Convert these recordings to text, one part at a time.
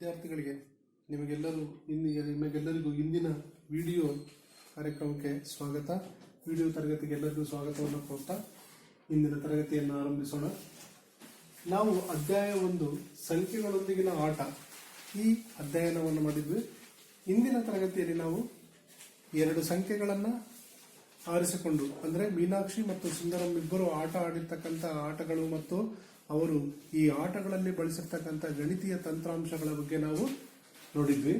ವಿದ್ಯಾರ್ಥಿಗಳಿಗೆ ನಿಮಗೆಲ್ಲರಿಗೂ ಇಂದಿನ ವಿಡಿಯೋ ಕಾರ್ಯಕ್ರಮಕ್ಕೆ ಸ್ವಾಗತ. ವಿಡಿಯೋ ತರಗತಿಗೆ ಎಲ್ಲರಿಗೂ ಸ್ವಾಗತವನ್ನು ಕೋರ್ತಾ ಇಂದಿನ ತರಗತಿಯನ್ನು ಆರಂಭಿಸೋಣ. ನಾವು ಅಧ್ಯಾಯ 1 ಸಂಖ್ಯೆಗಳೊಂದಿಗಿನ ಆಟ ಈ ಅಧ್ಯಯನವನ್ನು ಮಾಡಿದ್ವಿ. ಇಂದಿನ ತರಗತಿಯಲ್ಲಿ ನಾವು 2 ಸಂಖ್ಯೆಗಳನ್ನು ಆರಿಸಿಕೊಂಡು, ಅಂದರೆ ಮೀನಾಕ್ಷಿ ಮತ್ತು ಸುಂದರಂ ಇಬ್ಬರು ಆಟ ಆಡಿರ್ತಕ್ಕಂಥ ಆಟಗಳು ಮತ್ತು ಅವರು ಈ ಆಟಗಳಲ್ಲಿ ಬಳಸಿರ್ತಕ್ಕಂಥ ಗಣಿತೀಯ ತಂತ್ರಾಂಶಗಳ ಬಗ್ಗೆ ನಾವು ನೋಡಿದ್ವಿ.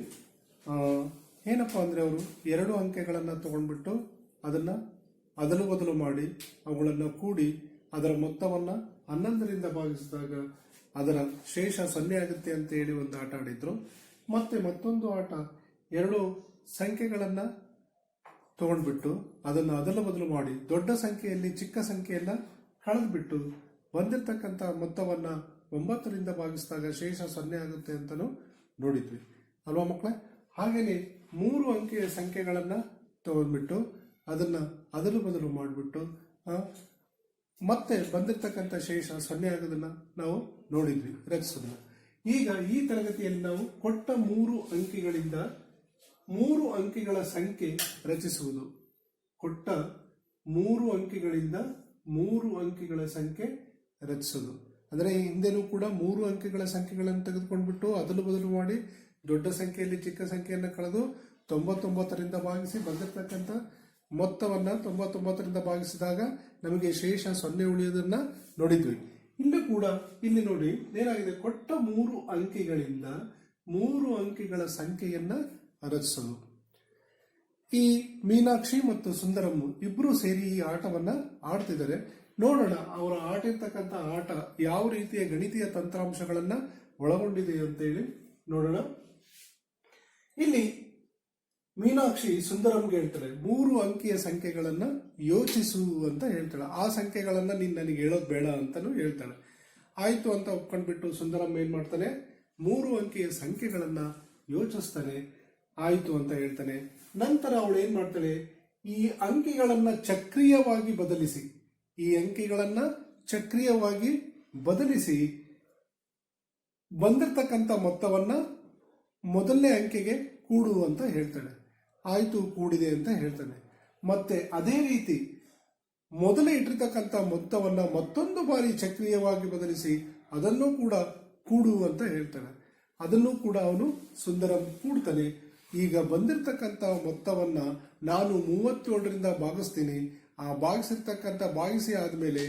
ಏನಪ್ಪಾ ಅಂದರೆ ಅವರು 2 ಅಂಕೆಗಳನ್ನು ತಗೊಂಡ್ಬಿಟ್ಟು ಅದನ್ನು ಅದಲು ಬದಲು ಮಾಡಿ ಅವುಗಳನ್ನು ಕೂಡಿ ಅದರ ಮೊತ್ತವನ್ನು 11ರಿಂದ ಭಾಗಿಸಿದಾಗ ಅದರ ಶೇಷ 0 ಆಗುತ್ತೆ ಅಂತ ಹೇಳಿ ಒಂದು ಆಟ ಆಡಿದ್ರು. ಮತ್ತೆ ಮತ್ತೊಂದು ಆಟ 2 ಸಂಖ್ಯೆಗಳನ್ನು ತಗೊಂಡ್ಬಿಟ್ಟು ಅದನ್ನು ಅದಲು ಬದಲು ಮಾಡಿ ದೊಡ್ಡ ಸಂಖ್ಯೆಯಲ್ಲಿ ಚಿಕ್ಕ ಸಂಖ್ಯೆಯನ್ನ ಕಳೆದ್ಬಿಟ್ಟು ಬಂದಿರತಕ್ಕಂಥ ಮೊತ್ತವನ್ನ 9ರಿಂದ ಭಾಗಿಸಿದಾಗ ಶೇಷ 0 ಆಗುತ್ತೆ ಅಂತಲೂ ನೋಡಿದ್ವಿ ಅಲ್ವಾ ಮಕ್ಕಳೇ. ಹಾಗೆಯೇ 3 ಅಂಕೆಯ ಸಂಖ್ಯೆಗಳನ್ನ ತಗೊಂಡ್ಬಿಟ್ಟು ಅದನ್ನ ಅದಲು ಬದಲು ಮಾಡಿಬಿಟ್ಟು ಮತ್ತೆ ಬಂದಿರತಕ್ಕಂಥ ಶೇಷ 0 ಆಗೋದನ್ನ ನಾವು ನೋಡಿದ್ವಿ ರಚಿಸೋದನ್ನ. ಈಗ ಈ ತರಗತಿಯಲ್ಲಿ ನಾವು ಕೊಟ್ಟ 3 ಅಂಕಿಗಳಿಂದ 3 ಅಂಕಿಗಳ ಸಂಖ್ಯೆ ರಚಿಸುವುದು. ಕೊಟ್ಟ 3 ಅಂಕಿಗಳಿಂದ 3 ಅಂಕಿಗಳ ಸಂಖ್ಯೆ ರಚಿಸೋದು. ಅಂದರೆ ಹಿಂದೆನೂ ಕೂಡ 3 ಅಂಕಿಗಳ ಸಂಖ್ಯೆಗಳನ್ನು ತೆಗೆದುಕೊಂಡ್ಬಿಟ್ಟು ಅದಲು ಬದಲು ಮಾಡಿ ದೊಡ್ಡ ಸಂಖ್ಯೆಯಲ್ಲಿ ಚಿಕ್ಕ ಸಂಖ್ಯೆಯನ್ನು ಕಳೆದು 99ರಿಂದ ಭಾಗಿಸಿ ಬಂದಿರತಕ್ಕಂಥ ಮೊತ್ತವನ್ನ 99ರಿಂದ ಭಾಗಿಸಿದಾಗ ನಮಗೆ ಶೇಷ 0 ಉಳಿಯೋದನ್ನ ನೋಡಿದ್ವಿ. ಇಲ್ಲಿ ನೋಡಿ ಏನಾಗಿದೆ, ಕೊಟ್ಟ 3 ಅಂಕಿಗಳಿಂದ 3 ಅಂಕಿಗಳ ಸಂಖ್ಯೆಯನ್ನ ರಚಿಸೋದು. ಈ ಮೀನಾಕ್ಷಿ ಮತ್ತು ಸುಂದರಂ ಇಬ್ರು ಸೇರಿ ಈ ಆಟವನ್ನ ಆಡ್ತಿದ್ದಾರೆ. ನೋಡೋಣ ಅವರ ಆಟಿರ್ತಕ್ಕಂಥ ಆಟ ಯಾವ ರೀತಿಯ ಗಣಿತೀಯ ತಂತ್ರಾಂಶಗಳನ್ನ ಒಳಗೊಂಡಿದೆ ಅಂತ ಹೇಳಿ ನೋಡೋಣ. ಇಲ್ಲಿ ಮೀನಾಕ್ಷಿ ಸುಂದರಂಗೆ ಹೇಳ್ತಾಳೆ 3 ಅಂಕಿಯ ಸಂಖ್ಯೆಗಳನ್ನ ಯೋಚಿಸು ಅಂತ ಹೇಳ್ತಾಳೆ. ಆ ಸಂಖ್ಯೆಗಳನ್ನ ನೀನ್ ನನಗೆ ಹೇಳೋದು ಬೇಡ ಅಂತಾನು ಹೇಳ್ತಾಳೆ. ಆಯ್ತು ಅಂತ ಒಪ್ಕೊಂಡ್ಬಿಟ್ಟು ಸುಂದರಂ ಏನ್ ಮಾಡ್ತಾನೆ, 3 ಅಂಕಿಯ ಸಂಖ್ಯೆಗಳನ್ನ ಯೋಚಿಸ್ತಾನೆ. ಆಯ್ತು ಅಂತ ಹೇಳ್ತಾನೆ. ನಂತರ ಅವಳು ಏನ್ ಮಾಡ್ತಾಳೆ, ಈ ಅಂಕಿಗಳನ್ನ ಚಕ್ರೀಯವಾಗಿ ಬದಲಿಸಿ ಬಂದಿರತಕ್ಕಂಥ ಮೊತ್ತವನ್ನ ಮೊದಲನೇ ಅಂಕೆಗೆ ಕೂಡು ಅಂತ ಹೇಳ್ತಾಳೆ. ಆಯ್ತು ಕೂಡಿದೆ ಅಂತ ಹೇಳ್ತಾನೆ. ಮತ್ತೆ ಅದೇ ರೀತಿ ಮೊದಲೇ ಇಟ್ಟಿರ್ತಕ್ಕಂಥ ಮೊತ್ತವನ್ನ ಮತ್ತೊಂದು ಬಾರಿ ಚಕ್ರೀಯವಾಗಿ ಬದಲಿಸಿ ಅದನ್ನು ಕೂಡ ಕೂಡು ಅಂತ ಹೇಳ್ತಾನೆ. ಅದನ್ನು ಕೂಡ ಅವನು ಸುಂದರಂ ಕೂಡ್ತಾನೆ. ಈಗ ಬಂದಿರತಕ್ಕಂಥ ಮೊತ್ತವನ್ನ ನಾನು 37ರಿಂದ ಭಾಗಿಸ್ತೀನಿ. ಆ ಭಾಗಿಸಿ ಆದ್ಮೇಲೆ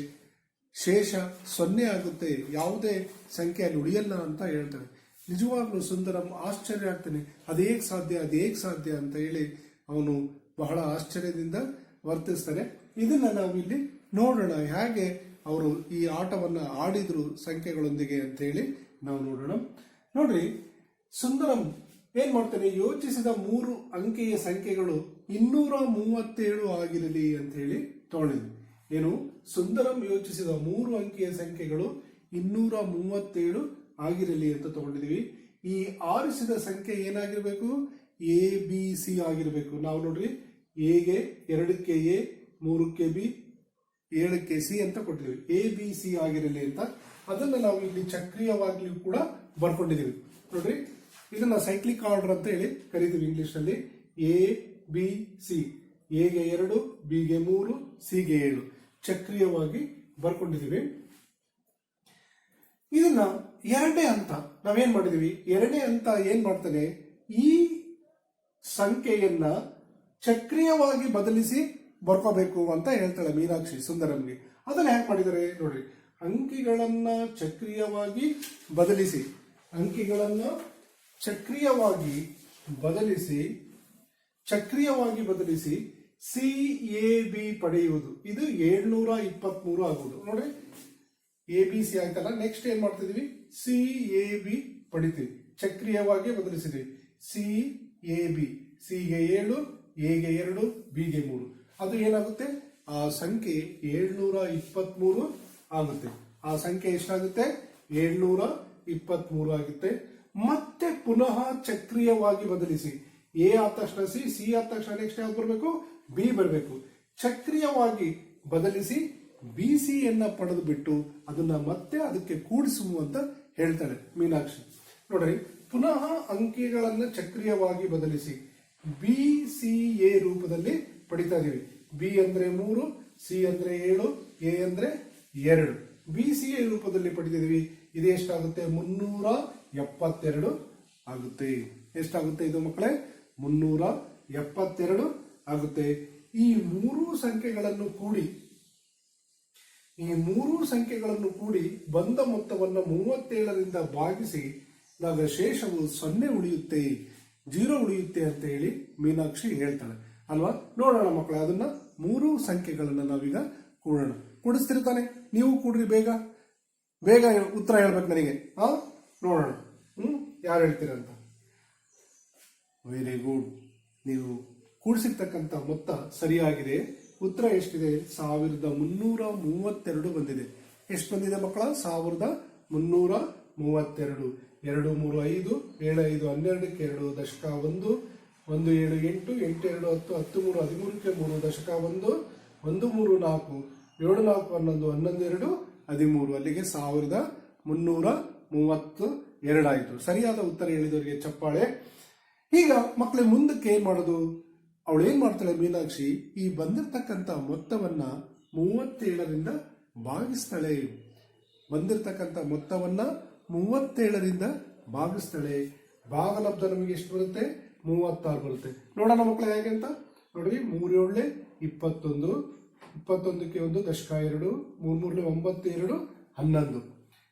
ಶೇಷ 0 ಆಗುತ್ತೆ, ಯಾವುದೇ ಸಂಖ್ಯೆ ಅಲ್ಲಿ ಉಳಿಯಲ್ಲ ಅಂತ ಹೇಳ್ತಾನೆ. ನಿಜವಾಗ್ಲೂ ಸುಂದರಂ ಆಶ್ಚರ್ಯ ಆಗ್ತಾನೆ. ಅದೇಗ್ ಸಾಧ್ಯ ಅಂತ ಹೇಳಿ ಅವನು ಬಹಳ ಆಶ್ಚರ್ಯದಿಂದ ವರ್ತಿಸ್ತಾನೆ. ಇದನ್ನ ನಾವು ಇಲ್ಲಿ ನೋಡೋಣ, ಹೇಗೆ ಅವರು ಈ ಆಟವನ್ನ ಆಡಿದ್ರು ಸಂಖ್ಯೆಗಳೊಂದಿಗೆ ಅಂತ ಹೇಳಿ ನಾವು ನೋಡೋಣ. ನೋಡ್ರಿ, ಸುಂದರಂ ಏನ್ ಮಾಡ್ತಾನೆ, ಯೋಚಿಸಿದ 3 ಅಂಕೆಯ ಸಂಖ್ಯೆಗಳು 237 ಆಗಿರಲಿ ಅಂತ ಹೇಳಿ ತಗೊಂಡಿದ್ವಿ. ಏನು, ಸುಂದರಂ ಯೋಚಿಸಿದ 3 ಅಂಕೆಯ ಸಂಖ್ಯೆಗಳು 237 ಆಗಿರಲಿ ಅಂತ ತಗೊಂಡಿದೀವಿ. ಈ ಆರಿಸಿದ ಸಂಖ್ಯೆ ಏನಾಗಿರ್ಬೇಕು, ABC ಆಗಿರ್ಬೇಕು. ನಾವು ನೋಡ್ರಿ, ಎಗೆ 2ಕ್ಕೆ A, 3ಕ್ಕೆ B, 7ಕ್ಕೆ C ಅಂತ ಕೊಟ್ಟಿದ್ದೀವಿ. ABC ಆಗಿರಲಿ ಅಂತ ಅದನ್ನ ನಾವು ಇಲ್ಲಿ ಚಕ್ರೀಯವಾಗ್ಲೂ ಕೂಡ ಬರ್ಕೊಂಡಿದೀವಿ. ನೋಡ್ರಿ, ಇದನ್ನ ಸೈಕ್ಲಿಕ್ ಆರ್ಡರ್ ಅಂತ ಹೇಳಿ ಕರಿತೀವಿ ಇಂಗ್ಲಿಷ್ ನಲ್ಲಿ. ABC, ಎಗೆ 2, ಬಿಗೆ 3, ಸಿಗೆ 7 ಚಕ್ರೀಯವಾಗಿ ಬರ್ಕೊಂಡಿದೀವಿ. ಇದನ್ನ 2ನೇ ಹಂತ ನಾವೇನ್ ಮಾಡಿದೀವಿ, 2ನೇ ಹಂತ ಏನ್ ಮಾಡ್ತಾನೆ, ಈ ಸಂಖ್ಯೆಯನ್ನ ಚಕ್ರೀಯವಾಗಿ ಬದಲಿಸಿ ಬರ್ಕೋಬೇಕು ಅಂತ ಹೇಳ್ತಾಳೆ ಮೀನಾಕ್ಷಿ ಸುಂದರಂಗೆ. ಅದನ್ನ ಹ್ಯಾಕ್ ಮಾಡಿದರೆ ನೋಡ್ರಿ, ಅಂಕಿಗಳನ್ನ ಚಕ್ರೀಯವಾಗಿ ಬದಲಿಸಿ CAB ಪಡೆಯುವುದು. ಇದು 723 ಆಗುವುದು. ನೋಡ್ರಿ, ABC ಆಯ್ತಲ್ಲ. ನೆಕ್ಸ್ಟ್ ಏನ್ ಮಾಡ್ತಿದೀವಿ, CAB ಪಡಿತೀವಿ, ಚಕ್ರೀಯವಾಗಿ ಬದಲಿಸಿದೀವಿ. CAB, ಸಿಗೆ 7, ಎಗೆ 2, ಬಿಗೆ 3. ಅದು ಏನಾಗುತ್ತೆ, ಆ ಸಂಖ್ಯೆ 723 ಆಗುತ್ತೆ. ಆ ಸಂಖ್ಯೆ ಎಷ್ಟಾಗುತ್ತೆ, 723 ಆಗುತ್ತೆ. ಮತ್ತೆ ಪುನಃ ಚಕ್ರೀಯವಾಗಿ ಬದಲಿಸಿ. ಎ ಆದ ತಕ್ಷಣ ಸಿ ಆದ ತಕ್ಷಣ ನೆಕ್ಸ್ಟ್ ಯಾವ್ದು ಬರಬೇಕು, ಬಿ ಬರಬೇಕು. ಚಕ್ರೀಯವಾಗಿ ಬದಲಿಸಿ BC ಯನ್ನ ಪಡೆದು ಬಿಟ್ಟು ಅದನ್ನ ಮತ್ತೆ ಅದಕ್ಕೆ ಕೂಡಿಸುವ ಅಂತ ಹೇಳ್ತಾಳೆ ಮೀನಾಕ್ಷಿ. ನೋಡ್ರಿ, ಪುನಃ ಅಂಕಿಗಳನ್ನು ಚಕ್ರೀಯವಾಗಿ ಬದಲಿಸಿ ಬಿ ಸಿ ಎ ರೂಪದಲ್ಲಿ ಪಡಿತಾ ಇದೀವಿ. ಬಿ ಅಂದ್ರೆ 3, ಸಿ ಅಂದ್ರೆ 7, ಎ ಅಂದ್ರೆ 2. ಬಿ ಸಿ ಎ ರೂಪದಲ್ಲಿ ಪಡಿತಿದೀವಿ. ಇದು ಎಷ್ಟಾಗುತ್ತೆ? 372 ಆಗುತ್ತೆ. ಎಷ್ಟಾಗುತ್ತೆ ಇದು ಮಕ್ಕಳೇ? 372 ಆಗುತ್ತೆ. ಈ ಮೂರು ಸಂಖ್ಯೆಗಳನ್ನು ಕೂಡಿ ಬಂದ ಮೊತ್ತವನ್ನು 37ರಿಂದ ಭಾಗಿಸಿ ನಾಗ ಶೇಷವು 0 ಉಳಿಯುತ್ತೆ, 0 ಉಳಿಯುತ್ತೆ ಅಂತ ಹೇಳಿ ಮೀನಾಕ್ಷಿ ಹೇಳ್ತಾಳೆ ಅಲ್ವಾ. ನೋಡೋಣ ಮಕ್ಕಳೇ, ಅದನ್ನ ಮೂರು ಸಂಖ್ಯೆಗಳನ್ನ ನಾವೀಗ ಕೂಡೋಣ. ಕೂಡಿಸ್ತಿರ್ತಾನೆ, ನೀವು ಕೂಡ್ರಿ, ಬೇಗ ಬೇಗ ಉತ್ತರ ಹೇಳ್ಬೇಕು ನನಗೆ. ನೋಡೋಣ ಯಾರು ಹೇಳ್ತೀರಂತ. Very good. ನೀವು ಕೂಡಿಸಿರ್ತಕ್ಕಂಥ ಮೊತ್ತ ಸರಿಯಾಗಿದೆ. ಉತ್ತರ ಎಷ್ಟಿದೆ? 1332 ಬಂದಿದೆ. ಎಷ್ಟು ಬಂದಿದೆ ಮಕ್ಕಳ? 1332. 2 3 5 7 5 12ಕ್ಕೆ 2 ದಶಕ 1 1 7 8 8 2 10 10 3 13ಕ್ಕೆ 3 ದಶಕ 1 1 3 4 7 4 11 11 2 13. ಅಲ್ಲಿಗೆ 1332 ಆಯಿತು. ಸರಿಯಾದ ಉತ್ತರ ಹೇಳಿದವರಿಗೆ ಚಪ್ಪಾಳೆ. ಈಗ ಮಕ್ಕಳೇ ಮುಂದಕ್ಕೆ ಏನ್ ಮಾಡೋದು? ಅವಳು ಏನ್ ಮಾಡ್ತಾಳೆ ಮೀನಾಕ್ಷಿ? ಈ ಬಂದಿರತಕ್ಕಂಥ ಮೊತ್ತವನ್ನ 37ರಿಂದ ಭಾಗಿಸ್ತಾಳೆ. ಬಂದಿರತಕ್ಕಂಥ ಮೊತ್ತವನ್ನ 37ರಿಂದ ಭಾಗಿಸ್ತಾಳೆ. ಭಾಗಲಬ್ಧ ನಮಗೆ ಎಷ್ಟು ಬರುತ್ತೆ? 36 ಬರುತ್ತೆ. ನೋಡೋಣ ಮಕ್ಕಳೇ ಹೇಗೆ ಅಂತ. ನೋಡ್ರಿ, 3 7 21, 21ಕ್ಕೆ 1 ದಶಕ 2, 3 3 9 2 11.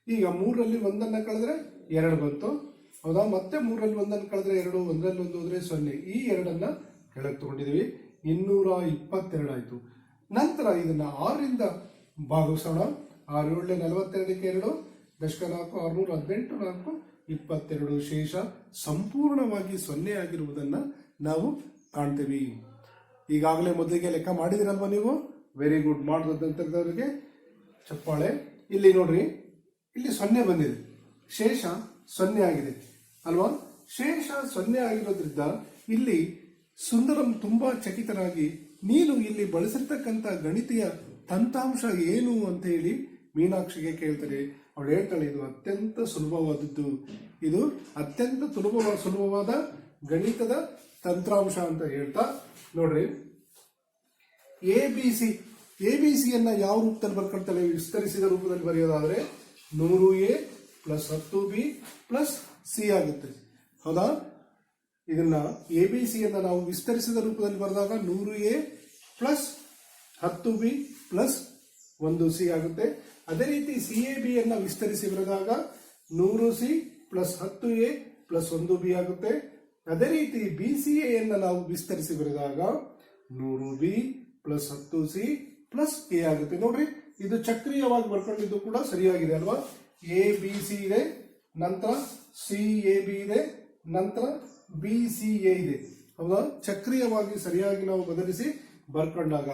ಈಗ 3ರಲ್ಲಿ 1ಅನ್ನ ಕಳೆದ್ರೆ 2 ಬಂತು, ಹೌದಾ? ಮತ್ತೆ 3ರಲ್ಲಿ 1ಅನ್ನು ಕಳೆದ್ರೆ 2, 1ರಲ್ಲಿ 1 ಹೋದ್ರೆ 0. ಈ 2ಅನ್ನ ಕೆಳಗೆ ತಗೊಂಡಿದೀವಿ. 222 ಆಯ್ತು. ನಂತರ ಇದನ್ನ 6ರಿಂದ ಭಾಗಿಸೋಣ. 6 7 42ಕ್ಕೆ 2 ದಶಕ 4 618 4 22. ಶೇಷ ಸಂಪೂರ್ಣವಾಗಿ 0 ಆಗಿರುವುದನ್ನ ನಾವು ಕಾಣ್ತೀವಿ. ಈಗಾಗಲೇ ಮೊದಲಿಗೆ ಲೆಕ್ಕ ಮಾಡಿದಿರಲ್ವಾ ನೀವು? Very good. ಮಾಡಿದಂತವರಿಗೆ ಚಪ್ಪಾಳೆ. ಇಲ್ಲಿ ನೋಡ್ರಿ, ಇಲ್ಲಿ 0 ಬಂದಿದೆ, ಶೇಷ 0 ಆಗಿದೆ ಅಲ್ವಾ? ಶೇಷ 0 ಆಗಿರೋದ್ರಿಂದ ಇಲ್ಲಿ ಸುಂದರಂ ತುಂಬಾ ಚಕಿತರಾಗಿ, ನೀನು ಇಲ್ಲಿ ಬಳಸಿರ್ತಕ್ಕಂಥ ಗಣಿತೀಯ ತಂತ್ರಾಂಶ ಏನು ಅಂತ ಹೇಳಿ ಮೀನಾಕ್ಷಿಗೆ ಕೇಳ್ತಾರೆ. ಅವಳು ಹೇಳ್ತಾಳೆ, ಇದು ಅತ್ಯಂತ ಸುಲಭವಾದದ್ದು, ಇದು ಅತ್ಯಂತ ಸುಲಭವಾದ ಗಣಿತದ ತಂತ್ರಾಂಶ ಅಂತ ಹೇಳ್ತಾ, ನೋಡ್ರಿ, ಎಬಿಸಿಯನ್ನ ಯಾವ ರೂಪದಲ್ಲಿ ಬರ್ಕೊಳ್ತಾಳೆ? ವಿಸ್ತರಿಸಿದ ರೂಪದಲ್ಲಿ ಬರೆಯೋದಾದ್ರೆ 100A + 10B + C ಆಗುತ್ತೆ, ಹೌದಾ? ಇದನ್ನ ಎಬಿಸಿಯನ್ನ ನಾವು ವಿಸ್ತರಿಸಿದ ರೂಪದಲ್ಲಿ ಬರೆದಾಗ 100A + 10B + 1C ಆಗುತ್ತೆ. ಅದೇ ರೀತಿ CABಯನ್ನ ವಿಸ್ತರಿಸಿ ಬರೆದಾಗ 100C + 10A + 1B ಆಗುತ್ತೆ. ಅದೇ ರೀತಿ BCAಯನ್ನ ನಾವು ವಿಸ್ತರಿಸಿ ಬರೆದಾಗ 100B + 10C + A ಆಗುತ್ತೆ. ನೋಡ್ರಿ, ಇದು ಚಕ್ರೀಯವಾಗಿ ಬರ್ಕೊಂಡಿದ್ದು ಕೂಡ ಸರಿಯಾಗಿದೆ ಅಲ್ವಾ? ABC ಇದೆ, ನಂತರ CAB ಇದೆ, ನಂತರ BCA ಇದೆ, ಹೌದಾ? ಚಕ್ರೀಯವಾಗಿ ಸರಿಯಾಗಿ ನಾವು ಬದಲಿಸಿ ಬರ್ಕೊಂಡಾಗ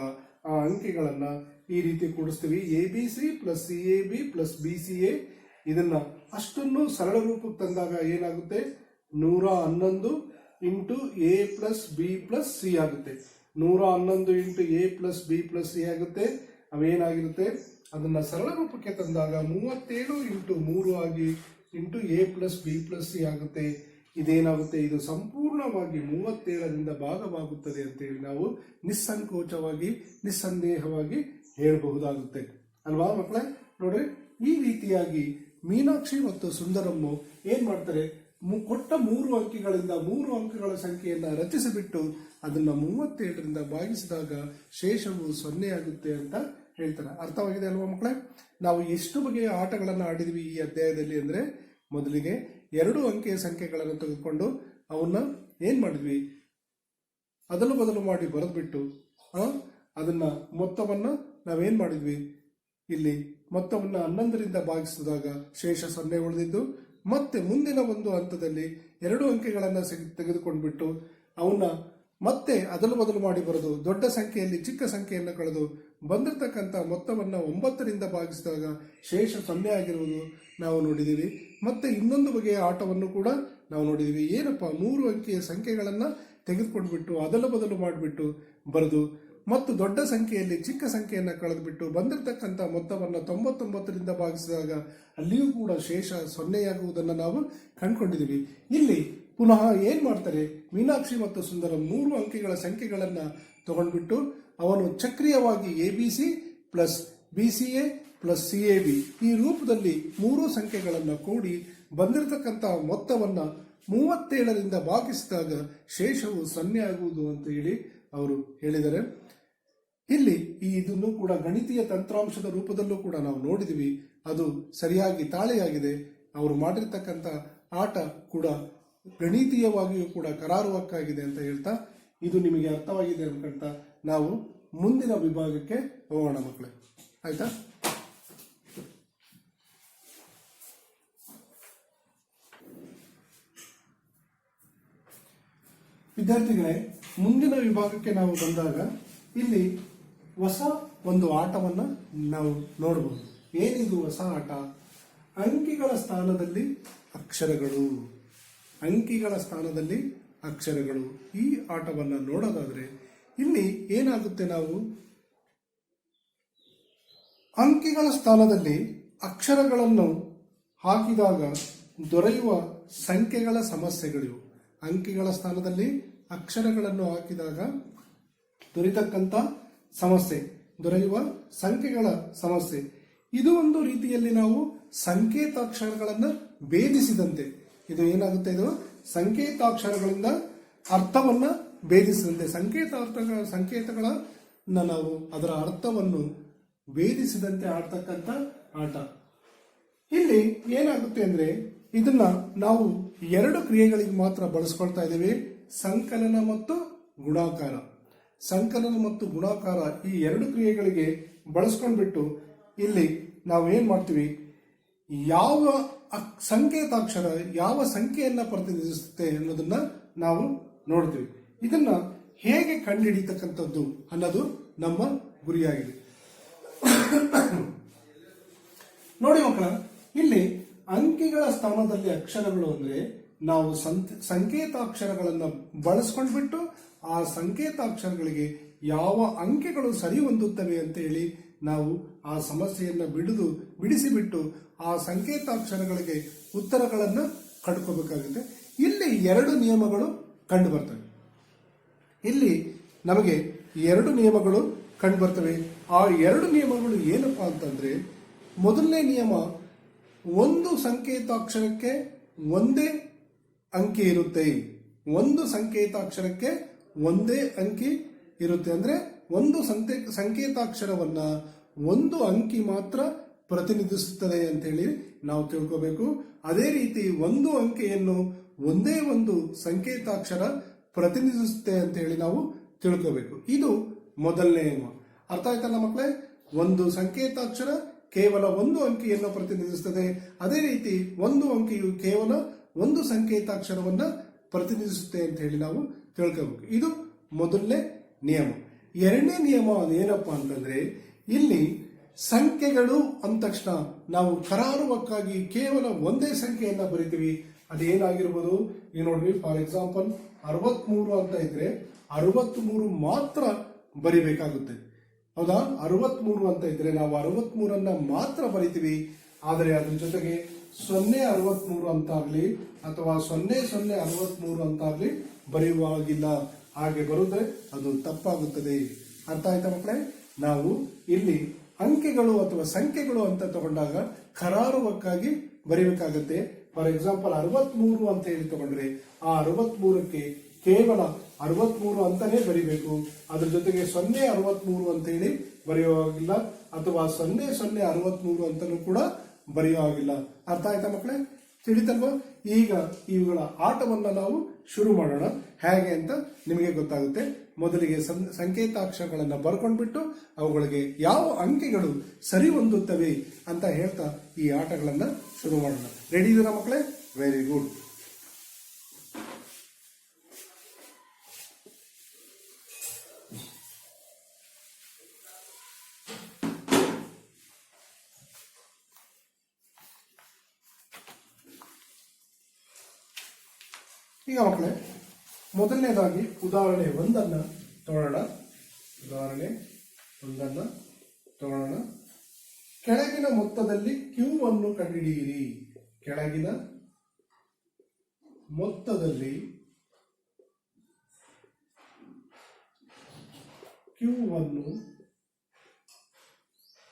ಆ ಅಂಕಿಗಳನ್ನ ಈ ರೀತಿ ಕೂಡಿಸ್ತೀವಿ. ABC + CAB + BCA. ಇದನ್ನ ಅಷ್ಟನ್ನು ಸರಳ ರೂಪಕ್ಕೆ ತಂದಾಗ ಏನಾಗುತ್ತೆ? 111 × A + B + C ಆಗುತ್ತೆ. 111 × A + B + C ಆಗುತ್ತೆ. ಅವೇನಾಗಿರುತ್ತೆ? ಅದನ್ನ ಸರಳ ರೂಪಕ್ಕೆ ತಂದಾಗ 37 × 3 ಆಗಿ × A + B + C ಆಗುತ್ತೆ. ಇದೇನಾಗುತ್ತೆ? ಇದು ಸಂಪೂರ್ಣವಾಗಿ 37ರಿಂದ ಭಾಗವಾಗುತ್ತದೆ ಅಂತೇಳಿ ನಾವು ನಿಸ್ಸಂಕೋಚವಾಗಿ ನಿಸ್ಸಂದೇಹವಾಗಿ ಹೇಳಬಹುದಾಗುತ್ತೆ ಅಲ್ವಾ ಮಕ್ಕಳೇ? ನೋಡ್ರಿ, ಈ ರೀತಿಯಾಗಿ ಮೀನಾಕ್ಷಿ ಮತ್ತು ಸುಂದರಮ್ಮ ಏನ್ ಮಾಡ್ತಾರೆ? ಕೊಟ್ಟ 3 ಅಂಕಿಗಳಿಂದ 3 ಅಂಕಗಳ ಸಂಖ್ಯೆಯನ್ನ ರಚಿಸಿಬಿಟ್ಟು ಅದನ್ನ 37ರಿಂದ ಭಾಗಿಸಿದಾಗ ಶೇಷವು 0 ಆಗುತ್ತೆ ಅಂತ ಹೇಳ್ತಾರೆ. ಅರ್ಥವಾಗಿದೆ ಅಲ್ವಾ ಮಕ್ಕಳೇ? ನಾವು ಎಷ್ಟು ಬಗೆಯ ಆಟಗಳನ್ನ ಆಡಿದ್ವಿ ಈ ಅಧ್ಯಾಯದಲ್ಲಿ ಅಂದ್ರೆ, ಮೊದಲಿಗೆ 2 ಅಂಕೆಯ ಸಂಖ್ಯೆಗಳನ್ನು ತೆಗೆದುಕೊಂಡು ಅವನ್ನ ಏನ್ ಮಾಡಿದ್ವಿ? ಅದಲು ಬದಲು ಮಾಡಿ ಬರೆದ್ಬಿಟ್ಟು ಅದನ್ನ ಮೊತ್ತವನ್ನ ನಾವೇನ್ ಮಾಡಿದ್ವಿ? ಇಲ್ಲಿ ಮೊತ್ತವನ್ನ 11ರಿಂದ ಭಾಗಿಸಿದಾಗ ಶೇಷ 0 ಉಳಿದಿದ್ದು, ಮತ್ತೆ ಮುಂದಿನ ಒಂದು ಹಂತದಲ್ಲಿ 2 ಅಂಕೆಗಳನ್ನ ತೆಗೆದುಕೊಂಡ್ಬಿಟ್ಟು ಅವನ್ನ ಮತ್ತೆ ಅದಲು ಬದಲು ಮಾಡಿ ಬರೆದು ದೊಡ್ಡ ಸಂಖ್ಯೆಯಲ್ಲಿ ಚಿಕ್ಕ ಸಂಖ್ಯೆಯನ್ನು ಕಳೆದು ಬಂದಿರತಕ್ಕಂಥ ಮೊತ್ತವನ್ನ 9ರಿಂದ ಭಾಗಿಸಿದಾಗ ಶೇಷ 0 ಆಗಿರುವುದು ನಾವು ನೋಡಿದೀವಿ. ಮತ್ತೆ ಇನ್ನೊಂದು ಬಗೆಯ ಆಟವನ್ನು ಕೂಡ ನಾವು ನೋಡಿದೀವಿ. ಏನಪ್ಪಾ? 3 ಅಂಕೆಯ ಸಂಖ್ಯೆಗಳನ್ನ ತೆಗೆದುಕೊಂಡ್ಬಿಟ್ಟು ಅದಲು ಬದಲು ಮಾಡಿಬಿಟ್ಟು ಬರೆದು ಮತ್ತು ದೊಡ್ಡ ಸಂಖ್ಯೆಯಲ್ಲಿ ಚಿಕ್ಕ ಸಂಖ್ಯೆಯನ್ನು ಕಳೆದುಬಿಟ್ಟು ಬಂದಿರತಕ್ಕಂಥ ಮೊತ್ತವನ್ನು 99ರಿಂದ ಭಾಗಿಸಿದಾಗ ಅಲ್ಲಿಯೂ ಕೂಡ ಶೇಷ ಸೊನ್ನೆಯಾಗುವುದನ್ನು ನಾವು ಕಂಡುಕೊಂಡಿದ್ದೀವಿ. ಇಲ್ಲಿ ಪುನಃ ಏನ್ ಮಾಡ್ತಾರೆ, ಮೀನಾಕ್ಷಿ ಮತ್ತು ಸುಂದರಂ 3 ಅಂಕಿಗಳ ಸಂಖ್ಯೆಗಳನ್ನು ತಗೊಂಡ್ಬಿಟ್ಟು ಅವನು ಚಕ್ರೀಯವಾಗಿ ABC plus BCA plus CAB ಈ ರೂಪದಲ್ಲಿ 3 ಸಂಖ್ಯೆಗಳನ್ನು ಕೂಡಿ ಬಂದಿರತಕ್ಕಂಥ ಮೊತ್ತವನ್ನು 37ರಿಂದ ಭಾಗಿಸಿದಾಗ ಶೇಷವು 0 ಆಗುವುದು ಅಂತ ಹೇಳಿ ಅವರು ಹೇಳಿದ್ದಾರೆ. ಇಲ್ಲಿ ಇದನ್ನು ಕೂಡ ಗಣಿತೀಯ ತಂತ್ರಾಂಶದ ರೂಪದಲ್ಲೂ ಕೂಡ ನಾವು ನೋಡಿದ್ವಿ. ಅದು ಸರಿಯಾಗಿ ತಾಳೆಯಾಗಿದೆ. ಅವರು ಮಾಡಿರ್ತಕ್ಕಂಥ ಆಟ ಕೂಡ ಗಣಿತೀಯವಾಗಿಯೂ ಕೂಡ ಕರಾರುವಕ್ಕಾಗಿದೆ ಅಂತ ಹೇಳ್ತಾ, ಇದು ನಿಮಗೆ ಅರ್ಥವಾಗಿದೆ ಅನ್ಕೊಂತ ನಾವು ಮುಂದಿನ ವಿಭಾಗಕ್ಕೆ ಹೋಗೋಣ ಮಕ್ಕಳೇ. ಆಯ್ತಾ? ವಿದ್ಯಾರ್ಥಿಗಳೇ, ಮುಂದಿನ ವಿಭಾಗಕ್ಕೆ ನಾವು ಬಂದಾಗ ಇಲ್ಲಿ ಹೊಸ ಒಂದು ಆಟವನ್ನು ನಾವು ನೋಡಬಹುದು. ಏನಿದು ಹೊಸ ಆಟ? ಅಂಕಿಗಳ ಸ್ಥಾನದಲ್ಲಿ ಅಕ್ಷರಗಳು. ಅಂಕಿಗಳ ಸ್ಥಾನದಲ್ಲಿ ಅಕ್ಷರಗಳು. ಈ ಆಟವನ್ನು ನೋಡೋದಾದ್ರೆ ಇಲ್ಲಿ ಏನಾಗುತ್ತೆ, ನಾವು ಅಂಕಿಗಳ ಸ್ಥಾನದಲ್ಲಿ ಅಕ್ಷರಗಳನ್ನು ಹಾಕಿದಾಗ ದೊರೆಯುವ ಸಂಖ್ಯೆಗಳ ಸಮಸ್ಯೆಗಳಿವು. ಅಂಕಿಗಳ ಸ್ಥಾನದಲ್ಲಿ ಅಕ್ಷರಗಳನ್ನು ಹಾಕಿದಾಗ ದೊರೆತಕ್ಕಂಥ ಸಮಸ್ಯೆ, ದೊರೆಯುವ ಸಂಖ್ಯೆಗಳ ಸಮಸ್ಯೆ. ಇದು ಒಂದು ರೀತಿಯಲ್ಲಿ ನಾವು ಸಂಕೇತಾಕ್ಷರಗಳನ್ನು ಭೇದಿಸಿದಂತೆ. ಇದು ಏನಾಗುತ್ತೆ, ಇದು ಸಂಕೇತಾಕ್ಷರಗಳಿಂದ ಅರ್ಥವನ್ನ ಭೇದಿಸಿದಂತೆ. ಸಂಕೇತಗಳನ್ನ ನಾವು ಅದರ ಅರ್ಥವನ್ನು ಭೇದಿಸಿದಂತೆ ಆಡ್ತಕ್ಕಂಥ ಆಟ. ಇಲ್ಲಿ ಏನಾಗುತ್ತೆ ಅಂದ್ರೆ, ಇದನ್ನ ನಾವು 2 ಕ್ರಿಯೆಗಳಿಗೆ ಮಾತ್ರ ಬಳಸ್ಕೊಳ್ತಾ ಇದ್ದೇವೆ, ಸಂಕಲನ ಮತ್ತು ಗುಣಾಕಾರ. ಸಂಕಲನ ಮತ್ತು ಗುಣಾಕಾರ ಈ 2 ಕ್ರಿಯೆಗಳಿಗೆ ಬಳಸ್ಕೊಂಡ್ಬಿಟ್ಟು ಇಲ್ಲಿ ನಾವು ಏನ್ ಮಾಡ್ತೀವಿ, ಯಾವ ಸಂಕೇತಾಕ್ಷರ ಯಾವ ಸಂಖ್ಯೆಯನ್ನ ಪ್ರತಿನಿಧಿಸುತ್ತೆ ಅನ್ನೋದನ್ನ ನಾವು ನೋಡ್ತೀವಿ. ಇದನ್ನ ಹೇಗೆ ಕಂಡುಹಿಡಿತಕ್ಕಂಥದ್ದು ಅನ್ನೋದು ನಮ್ಮ ಗುರಿಯಾಗಿದೆ. ನೋಡಿ ಮಕ್ಕಳ, ಇಲ್ಲಿ ಅಂಕಿಗಳ ಸ್ಥಾನದಲ್ಲಿ ಅಕ್ಷರಗಳು ಅಂದ್ರೆ ನಾವು ಸಂಕೇತಾಕ್ಷರಗಳನ್ನು ಬಳಸ್ಕೊಂಡ್ಬಿಟ್ಟು ಆ ಸಂಕೇತಾಕ್ಷರಗಳಿಗೆ ಯಾವ ಅಂಕೆಗಳು ಸರಿ ಹೊಂದುತ್ತವೆ ಅಂತ ಹೇಳಿ ನಾವು ಆ ಸಮಸ್ಯೆಯನ್ನ ಬಿಡಿಸಿಬಿಟ್ಟು ಆ ಸಂಕೇತಾಕ್ಷರಗಳಿಗೆ ಉತ್ತರಗಳನ್ನು ಕಂಡುಕೋಬೇಕಾಗುತ್ತೆ. ಇಲ್ಲಿ 2 ನಿಯಮಗಳು ಕಂಡು ಬರ್ತವೆ. ಇಲ್ಲಿ ನಮಗೆ 2 ನಿಯಮಗಳು ಕಂಡು ಬರ್ತವೆ. ಆ 2 ನಿಯಮಗಳು ಏನಪ್ಪಾ ಅಂತಂದ್ರೆ, ಮೊದಲನೇ ನಿಯಮ, ಒಂದು ಸಂಕೇತಾಕ್ಷರಕ್ಕೆ ಒಂದೇ ಅಂಕಿ ಇರುತ್ತೆ. ಒಂದು ಸಂಕೇತಾಕ್ಷರಕ್ಕೆ ಒಂದೇ ಅಂಕಿ ಇರುತ್ತೆ. ಅಂದ್ರೆ ಒಂದು ಸಂಕೇತಾಕ್ಷರವನ್ನ ಒಂದು ಅಂಕಿ ಮಾತ್ರ ಪ್ರತಿನಿಧಿಸುತ್ತದೆ ಅಂತ ಹೇಳಿ ನಾವು ತಿಳ್ಕೋಬೇಕು. ಅದೇ ರೀತಿ ಒಂದು ಅಂಕೆಯನ್ನು ಒಂದೇ ಒಂದು ಸಂಕೇತಾಕ್ಷರ ಪ್ರತಿನಿಧಿಸುತ್ತೆ ಅಂತ ಹೇಳಿ ನಾವು ತಿಳ್ಕೋಬೇಕು. ಇದು ಮೊದಲನೇ ನಿಯಮ. ಅರ್ಥ ಆಯ್ತಲ್ಲ ಮಕ್ಕಳೇ? ಒಂದು ಸಂಕೇತಾಕ್ಷರ ಕೇವಲ ಒಂದು ಅಂಕಿಯನ್ನು ಪ್ರತಿನಿಧಿಸುತ್ತದೆ. ಅದೇ ರೀತಿ ಒಂದು ಅಂಕಿಯು ಕೇವಲ ಒಂದು ಸಂಕೇತಾಕ್ಷರವನ್ನ ಪ್ರತಿನಿಧಿಸುತ್ತೆ ಅಂತ ಹೇಳಿ ನಾವು ತಿಳ್ಕೋಬೇಕು. ಇದು ಮೊದಲನೇ ನಿಯಮ. ಎರಡನೇ ನಿಯಮ ಏನಪ್ಪಾ ಅಂತಂದ್ರೆ, ಇಲ್ಲಿ ಸಂಖ್ಯೆಗಳು ಅಂದ ತಕ್ಷಣ ನಾವು ಕರಾರುವಕ್ಕಾಗಿ ಕೇವಲ ಒಂದೇ ಸಂಖ್ಯೆಯನ್ನ ಬರಿತೀವಿ. ಅದೇನಾಗಿರ್ಬೋದು, ಈಗ ನೋಡ್ರಿ, ಫಾರ್ ಎಕ್ಸಾಂಪಲ್ 63 ಅಂತ ಇದ್ರೆ 63 ಮಾತ್ರ ಬರಿಬೇಕಾಗುತ್ತೆ. ಹೌದಾ? 63 ಅಂತ ಇದ್ರೆ ನಾವು 63 ಮಾತ್ರ ಬರಿತೀವಿ. ಆದರೆ ಅದ್ರ ಜೊತೆಗೆ 063 ಅಂತ ಆಗ್ಲಿ ಅಥವಾ 0063 ಅಂತ ಆಗ್ಲಿ ಬರೆಯುವಾಗಿಲ್ಲ. ಹಾಗೆ ಬರುದ್ರೆ ಅದು ತಪ್ಪಾಗುತ್ತದೆ. ಅರ್ಥ ಆಯ್ತಾ ಮಕ್ಕಳೇ? ನಾವು ಇಲ್ಲಿ ಅಂಕೆಗಳು ಅಥವಾ ಸಂಖ್ಯೆಗಳು ಅಂತ ತಗೊಂಡಾಗ ಕರಾರುವಕ್ಕಾಗಿ ಬರೀಬೇಕಾಗತ್ತೆ. ಫಾರ್ ಎಕ್ಸಾಂಪಲ್ 63 ಅಂತ ಹೇಳಿ ತಗೊಂಡ್ರೆ ಆ 63ಕ್ಕೆ ಕೇವಲ 63 ಅಂತಾನೆ ಬರಿಬೇಕು. ಅದ್ರ ಜೊತೆಗೆ 063 ಅಂತ ಹೇಳಿ ಬರೆಯುವಾಗಿಲ್ಲ ಅಥವಾ 0063 ಅಂತಲೂ ಕೂಡ ಬರೆಯುವಾಗಿಲ್ಲ. ಅರ್ಥ ಆಯ್ತಾ ಮಕ್ಕಳೇ? ತಿಳಿತಲ್ವಾ? ಈಗ ಇವುಗಳ ಆಟವನ್ನ ನಾವು ಶುರು ಮಾಡೋಣ. ಹೇಗೆ ಅಂತ ನಿಮಗೆ ಗೊತ್ತಾಗುತ್ತೆ. ಮೊದಲಿಗೆ ಸಂಕೇತಾಕ್ಷರಗಳನ್ನ ಬರ್ಕೊಂಡ್ಬಿಟ್ಟು ಅವುಗಳಿಗೆ ಯಾವ ಅಂಕೆಗಳು ಸರಿ ಹೊಂದುತ್ತವೆ ಅಂತ ಹೇಳ್ತಾ ಈ ಆಟಗಳನ್ನ ಶುರು ಮಾಡೋಣ. ರೆಡಿ ಇದೀರಾ ಮಕ್ಕಳೇ? Very good. ಈಗ ಮಕ್ಕಳೇ, ಮೊದಲನೇದಾಗಿ ಉದಾಹರಣೆ 1 ತಗೊಳ್ಳೋಣ. ಉದಾಹರಣೆ ಒಂದನ್ನು ತಗೊಳ್ಳೋಣ. ಕೆಳಗಿನ ಮೊತ್ತದಲ್ಲಿ ಕ್ಯೂ ಅನ್ನು ಕಂಡುಹಿಡಿಯಿರಿ. ಕೆಳಗಿನ ಮೊತ್ತದಲ್ಲಿ ಕ್ಯೂ ಅನ್ನು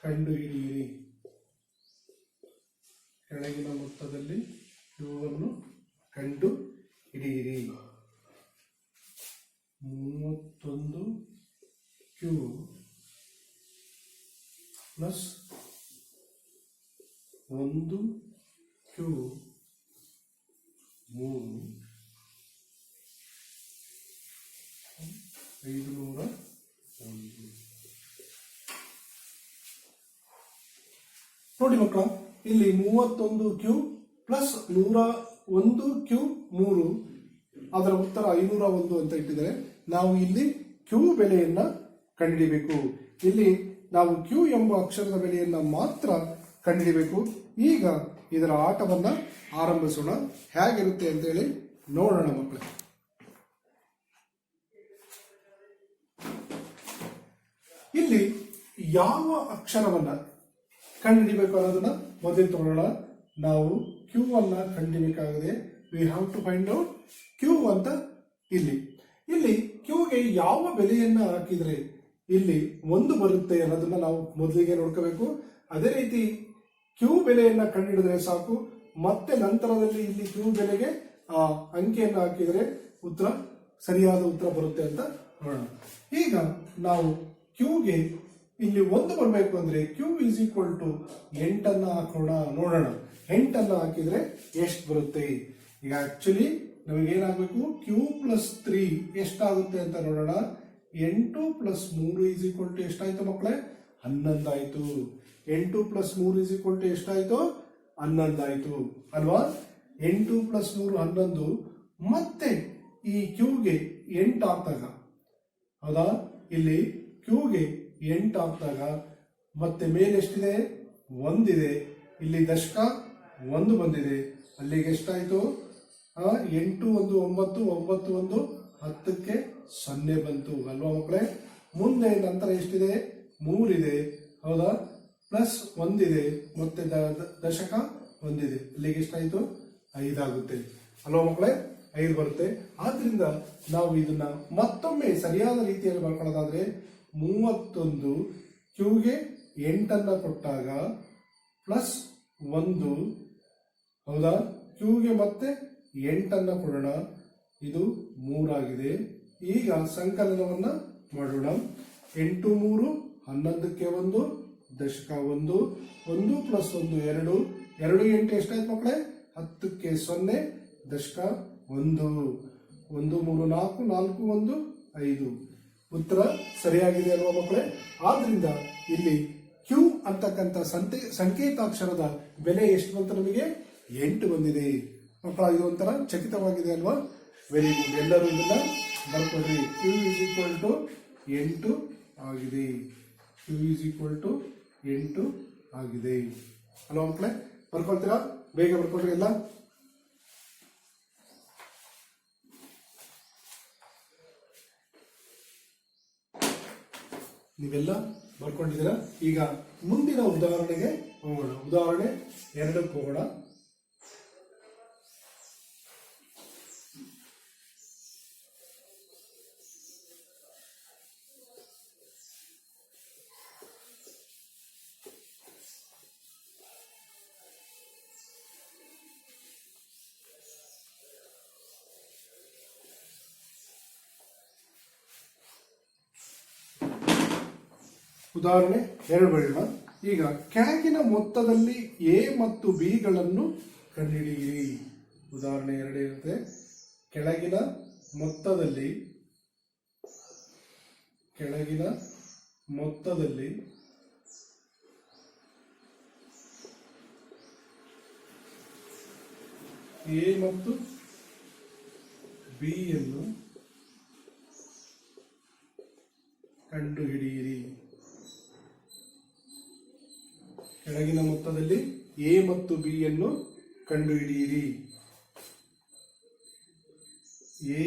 ಕಂಡುಹಿಡಿಯಿರಿ. ಕೆಳಗಿನ ಮೊತ್ತದಲ್ಲಿ ಕ್ಯೂ ಅನ್ನು ಕಂಡು ಹಿಡಿಯಿರಿ. 31 ಕ್ಯೂ ಪ್ಲಸ್ 1 ಕ್ಯೂ 3 501. ನೋಡಿ ಮಕ್ಕಳ, ಇಲ್ಲಿ 31 ಕ್ಯೂ ಪ್ಲಸ್ 101 ಕ್ಯೂ 3, ಅದರ ಉತ್ತರ 501 ಅಂತ ಇಟ್ಟಿದ್ದಾರೆ. ನಾವು ಇಲ್ಲಿ ಕ್ಯೂ ಬೆಲೆಯನ್ನ ಕಂಡುಹಿಡಿಯಬೇಕು. ಇಲ್ಲಿ ನಾವು ಕ್ಯೂ ಎಂಬ ಅಕ್ಷರದ ಬೆಲೆಯನ್ನ ಮಾತ್ರ ಕಂಡುಹಿಡಿಯಬೇಕು. ಈಗ ಇದರ ಆಟವನ್ನ ಆರಂಭಿಸೋಣ. ಹೇಗಿರುತ್ತೆ ಅಂತ ಹೇಳಿ ನೋಡೋಣ ಮಕ್ಕಳೇ. ಇಲ್ಲಿ ಯಾವ ಅಕ್ಷರವನ್ನ ಕಂಡುಹಿಡಿಯಬೇಕು ಅನ್ನೋದನ್ನ ಮೊದಲು ತಗೊಳ್ಳೋಣ. ನಾವು ಕ್ಯೂ ಅನ್ನ ಕಂಡುಹಿಡಿಯಬೇಕಾಗಿದೆ. We have to find out Q ಅಂತ. ಇಲ್ಲಿ ಕ್ಯೂಗೆ ಯಾವ ಬೆಲೆಯನ್ನ ಹಾಕಿದ್ರೆ ಇಲ್ಲಿ 1 ಬರುತ್ತೆ ಅನ್ನೋದನ್ನ ನಾವು ಮೊದಲಿಗೆ ನೋಡ್ಕೋಬೇಕು. ಅದೇ ರೀತಿ ಕ್ಯೂ ಬೆಲೆಯನ್ನ ಕಂಡುಹಿಡಿದ್ರೆ ಸಾಕು. ಮತ್ತೆ ನಂತರದಲ್ಲಿ ಇಲ್ಲಿ ಕ್ಯೂ ಬೆಲೆಗೆ ಅಂಕೆಯನ್ನು ಹಾಕಿದರೆ ಸರಿಯಾದ ಉತ್ತರ ಬರುತ್ತೆ ಅಂತ ನೋಡೋಣ. ಈಗ ನಾವು ಕ್ಯೂಗೆ ಇಲ್ಲಿ 1 ಬರಬೇಕು ಅಂದ್ರೆ ಕ್ಯೂ ಇಸ್ ಈಕ್ವಲ್ ಟು 8 ಹಾಕೋಣ. ನೋಡೋಣ 8 ಹಾಕಿದ್ರೆ ಎಷ್ಟು ಬರುತ್ತೆ. ಈಗ ಆಕ್ಚುಲಿ ನಮಗೇನಾಗಬೇಕು, ಕ್ಯೂ ಪ್ಲಸ್ 3 ಎಷ್ಟಾಗುತ್ತೆ ಅಂತ ನೋಡೋಣ. 8 ಪ್ಲಸ್ 3 ಇಸ್ ಈಕ್ವಲ್ ಟು ಎಷ್ಟಾಯ್ತು ಮಕ್ಕಳೇ? 11 ಆಯ್ತು. 8 ಪ್ಲಸ್ 3 ಇಸ್ ಈಕ್ವಲ್ ಟು ಎಷ್ಟಾಯ್ತು? 11 ಆಯ್ತು ಅಲ್ವಾ? 8 ಪ್ಲಸ್ 3 11. ಮತ್ತೆ ಈ ಕ್ಯೂಗೆ 8 ಹಾಕ್ದಾಗ, ಹೌದಾ, ಇಲ್ಲಿ ಕ್ಯೂಗೆ 8 ಹಾಕ್ದಾಗ ಮತ್ತೆ ಮೇಲೆ ಎಷ್ಟಿದೆ? 1 ಇದೆ. ಇಲ್ಲಿ ದಶಕ 1 ಬಂದಿದೆ. ಅಲ್ಲಿಗೆ ಎಷ್ಟಾಯ್ತು? 8 1 9 9 1 10ಕ್ಕೆ 0 ಬಂತು ಅಲ್ವಾ ಮಕ್ಕಳೇ? ಮುಂದೆ ನಂತರ ಎಷ್ಟಿದೆ? 3 ಇದೆ, ಹೌದಾ? ಪ್ಲಸ್ 1 ಇದೆ, ಮತ್ತೆ ದಶಕ 1 ಇದೆ. ಅಲ್ಲಿಗೆ ಎಷ್ಟಾಯ್ತು? 5 ಆಗುತ್ತೆ ಅಲ್ವಾ ಮಕ್ಕಳೇ? 5 ಬರುತ್ತೆ. ಆದ್ರಿಂದ ನಾವು ಇದನ್ನ ಮತ್ತೊಮ್ಮೆ ಸರಿಯಾದ ರೀತಿಯಲ್ಲಿ ಬರ್ಕೊಳ್ಳೋದಾದ್ರೆ 31 ಕ್ಯೂಗೆ 8 ಕೊಟ್ಟಾಗ ಪ್ಲಸ್ 1, ಹೌದಾ? ಕ್ಯೂಗೆ ಮತ್ತೆ 8 ಕೊಡೋಣ. ಇದು 3 ಆಗಿದೆ. ಈಗ ಸಂಕಲನವನ್ನ ಮಾಡೋಣ. 8 3 11ಕ್ಕೆ 1, ದಶಕ 1, 1 ಪ್ಲಸ್ 1 2, 2 8 ಎಷ್ಟಾಯ್ತು ಮಕ್ಕಳೇ? 10ಕ್ಕೆ 0, ದಶಕ 1, 1 3 4 4 1 5. ಉತ್ತರ ಸರಿಯಾಗಿದೆ ಅಲ್ವಾ ಮಕ್ಕಳೇ? ಆದ್ರಿಂದ ಇಲ್ಲಿ ಕ್ಯೂ ಅಂತಕ್ಕಂಥ ಸಂಕೇತಾಕ್ಷರದ ಬೆಲೆ ಎಷ್ಟು ಬಂತ? ನಮಗೆ 8 ಬಂದಿದೆ ಮಕ್ಕಳ. ಇದು ಒಂಥರ ಚಕಿತವಾಗಿದೆ ಅಲ್ವಾ? Very good. ಎಲ್ಲರೂ ಇದನ್ನ ಬರ್ಕೊಡ್ರಿ. ಕ್ಯೂ ಇಸ್ ಈಕ್ವಲ್ ಟು 8 ಆಗಿದೆ. ಕ್ಯೂ ಇಸ್ ಈಕ್ವಲ್ ಟು 8 ಆಗಿದೆ ಅಲ್ವಾ ಮಕ್ಕಳೇ? ಬರ್ಕೊಳ್ತೀರಾ? ಬೇಗ ಬರ್ಕೊಡ್ರಿ ಎಲ್ಲ. ನೀವೆಲ್ಲ ಬರ್ಕೊಂಡಿದ್ದೀರಾ? ಈಗ ಮುಂದಿನ ಉದಾಹರಣೆಗೆ ಹೋಗೋಣ. ಉದಾಹರಣೆ 2ಕ್ಕೆ ಹೋಗೋಣ. ಉದಾಹರಣೆ 2 ಬರೆಯೋಣ. ಈಗ ಕೆಳಗಿನ ಮೊತ್ತದಲ್ಲಿ ಎ ಮತ್ತು ಬಿ ಗಳನ್ನು ಕಂಡುಹಿಡಿಯಿರಿ. ಉದಾಹರಣೆ 2 ಇರುತ್ತೆ. ಕೆಳಗಿನ ಮೊತ್ತದಲ್ಲಿ ಎ ಮತ್ತು ಬಿ ಯನ್ನು ಕಂಡುಹಿಡಿಯಿರಿ. ಕೆಳಗಿನ ಮೊತ್ತದಲ್ಲಿ ಎ ಮತ್ತು ಬಿ ಯನ್ನು ಕಂಡುಹಿಡಿಯಿರಿ. A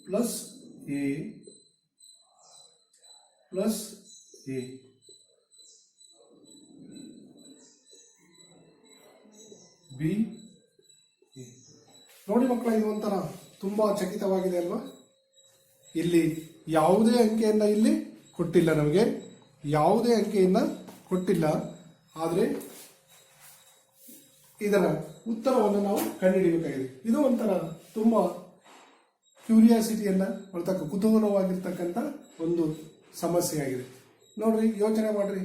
plus A plus A. B A. ನೋಡಿ ಮಕ್ಕಳ, ಇದು ಒಂಥರ ತುಂಬಾ ಚಕಿತವಾಗಿದೆ ಅಲ್ವಾ? ಇಲ್ಲಿ ಯಾವುದೇ ಅಂಕೆಯನ್ನ ಇಲ್ಲಿ ಕೊಟ್ಟಿಲ್ಲ, ನಮಗೆ ಯಾವುದೇ ಅಂಕೆಯನ್ನ ಕೊಟ್ಟಿಲ್ಲ. ಆದರೆ ಇದರ ಉತ್ತರವನ್ನು ನಾವು ಕಂಡುಹಿಡಿಯಬೇಕಾಗಿದೆ. ಇದು ಒಂಥರ ತುಂಬಾ ಕ್ಯೂರಿಯಾಸಿಟಿಯನ್ನ ಕುತೂಹಲವಾಗಿರ್ತಕ್ಕಂಥ ಒಂದು ಸಮಸ್ಯೆ ಆಗಿದೆ. ನೋಡ್ರಿ, ಯೋಚನೆ ಮಾಡ್ರಿ.